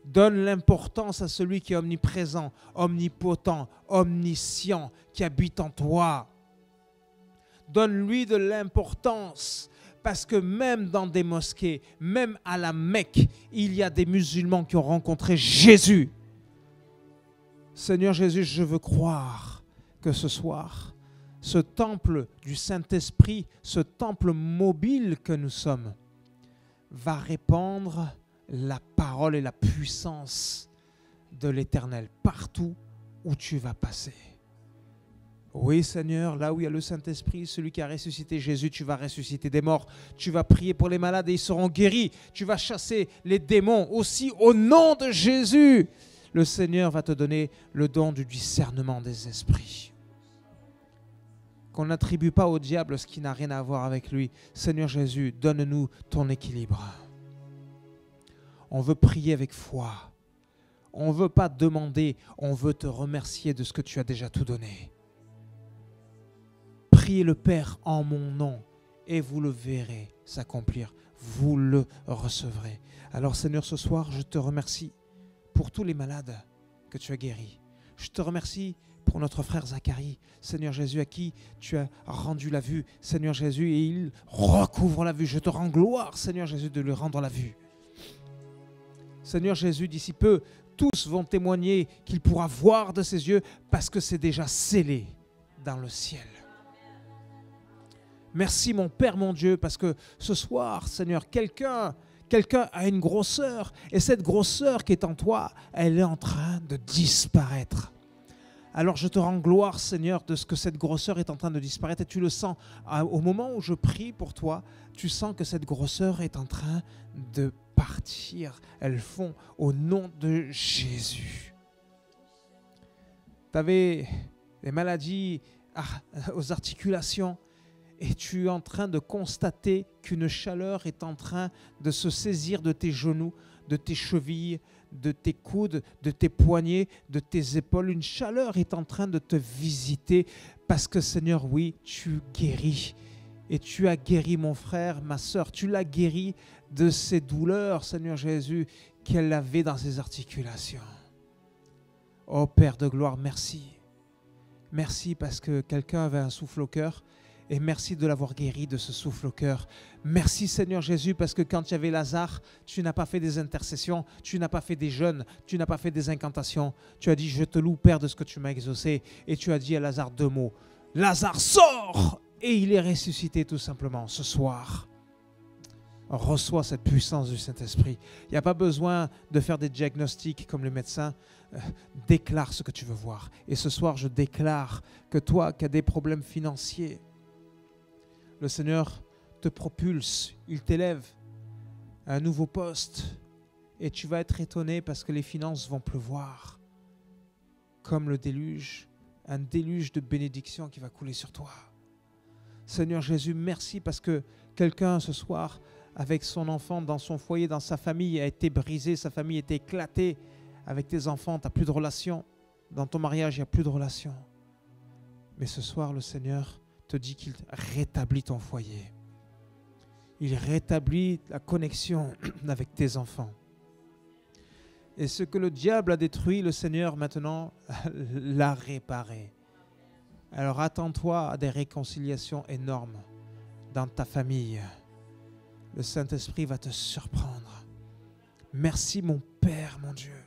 Donne l'importance à celui qui est omniprésent, omnipotent, omniscient, qui habite en toi. Donne-lui de l'importance Parce que même dans des mosquées, même à la Mecque, il y a des musulmans qui ont rencontré Jésus. Seigneur Jésus, je veux croire que ce soir, ce temple du Saint-Esprit, ce temple mobile que nous sommes, va répandre la parole et la puissance de l'Éternel partout où tu vas passer. Oui, Seigneur, là où il y a le Saint-Esprit, celui qui a ressuscité Jésus, tu vas ressusciter des morts. Tu vas prier pour les malades et ils seront guéris. Tu vas chasser les démons aussi au nom de Jésus. Le Seigneur va te donner le don du discernement des esprits. Qu'on n'attribue pas au diable ce qui n'a rien à voir avec lui. Seigneur Jésus, donne-nous ton équilibre. On veut prier avec foi. On ne veut pas demander, on veut te remercier de ce que tu as déjà tout donné. Priez le Père en mon nom et vous le verrez s'accomplir. Vous le recevrez. Alors Seigneur, ce soir, je te remercie pour tous les malades que tu as guéris. Je te remercie pour notre frère Zacharie, Seigneur Jésus, à qui tu as rendu la vue, Seigneur Jésus, et il recouvre la vue. Je te rends gloire, Seigneur Jésus, de lui rendre la vue. Seigneur Jésus, d'ici peu, tous vont témoigner qu'il pourra voir de ses yeux parce que c'est déjà scellé dans le ciel. Merci mon Père, mon Dieu, parce que ce soir, Seigneur, quelqu'un a une grosseur et cette grosseur qui est en toi, elle est en train de disparaître. Alors je te rends gloire, Seigneur, de ce que cette grosseur est en train de disparaître et tu le sens. Au moment où je prie pour toi, tu sens que cette grosseur est en train de partir. Elle fond au nom de Jésus. Tu avais des maladies aux articulations. Et tu es en train de constater qu'une chaleur est en train de se saisir de tes genoux, de tes chevilles, de tes coudes, de tes poignets, de tes épaules. Une chaleur est en train de te visiter parce que Seigneur, oui, tu guéris. Et tu as guéri mon frère, ma sœur. Tu l'as guéri de ces douleurs, Seigneur Jésus, qu'elle avait dans ses articulations. Oh Père de gloire, merci. Merci parce que quelqu'un avait un souffle au cœur. Et merci de l'avoir guéri de ce souffle au cœur. Merci Seigneur Jésus parce que quand il y avait Lazare, tu n'as pas fait des intercessions, tu n'as pas fait des jeûnes, tu n'as pas fait des incantations. Tu as dit, je te loue Père de ce que tu m'as exaucé. Et tu as dit à Lazare 2 mots. Lazare sort! Et il est ressuscité tout simplement ce soir. Reçois cette puissance du Saint-Esprit. Il n'y a pas besoin de faire des diagnostics comme le médecin. Déclare ce que tu veux voir. Et ce soir, je déclare que toi qui as des problèmes financiers, le Seigneur te propulse, il t'élève à un nouveau poste et tu vas être étonné parce que les finances vont pleuvoir comme le déluge, un déluge de bénédiction qui va couler sur toi. Seigneur Jésus, merci parce que quelqu'un ce soir, avec son enfant dans son foyer, dans sa famille, a été brisé, sa famille a été éclatée. Avec tes enfants, tu n'as plus de relation. Dans ton mariage, il n'y a plus de relation. Mais ce soir, le Seigneur te dit qu'il rétablit ton foyer. Il rétablit la connexion avec tes enfants. Et ce que le diable a détruit, le Seigneur maintenant l'a réparé. Alors attends-toi à des réconciliations énormes dans ta famille. Le Saint-Esprit va te surprendre. Merci mon Père, mon Dieu.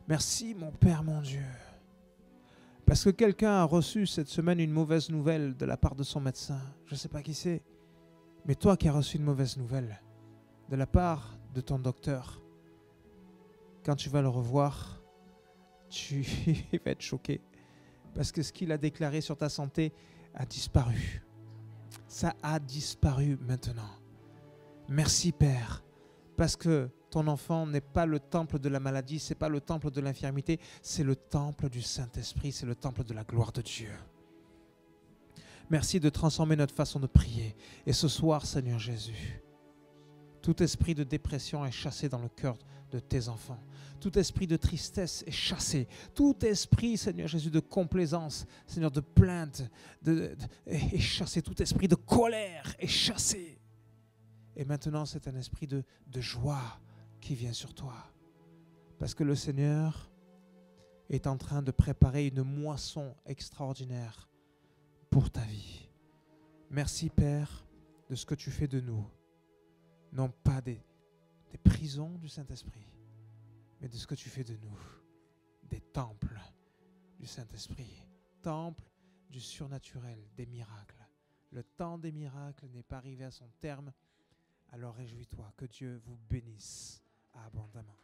Merci mon Père, mon Dieu. Parce que quelqu'un a reçu cette semaine une mauvaise nouvelle de la part de son médecin. Je ne sais pas qui c'est. Mais toi qui as reçu une mauvaise nouvelle de la part de ton docteur, quand tu vas le revoir, il va être choqué. Parce que ce qu'il a déclaré sur ta santé a disparu. Ça a disparu maintenant. Merci Père. Parce que ton enfant n'est pas le temple de la maladie, ce n'est pas le temple de l'infirmité, c'est le temple du Saint-Esprit, c'est le temple de la gloire de Dieu. Merci de transformer notre façon de prier. Et ce soir, Seigneur Jésus, tout esprit de dépression est chassé dans le cœur de tes enfants. Tout esprit de tristesse est chassé. Tout esprit, Seigneur Jésus, de complaisance, Seigneur, de plainte est chassé. Tout esprit de colère est chassé. Et maintenant, c'est un esprit de joie qui vient sur toi. Parce que le Seigneur est en train de préparer une moisson extraordinaire pour ta vie. Merci Père, de ce que tu fais de nous. Non pas des prisons du Saint-Esprit, mais de ce que tu fais de nous. Des temples du Saint-Esprit. Temples du surnaturel, des miracles. Le temps des miracles n'est pas arrivé à son terme. Alors réjouis-toi, que Dieu vous bénisse abondamment.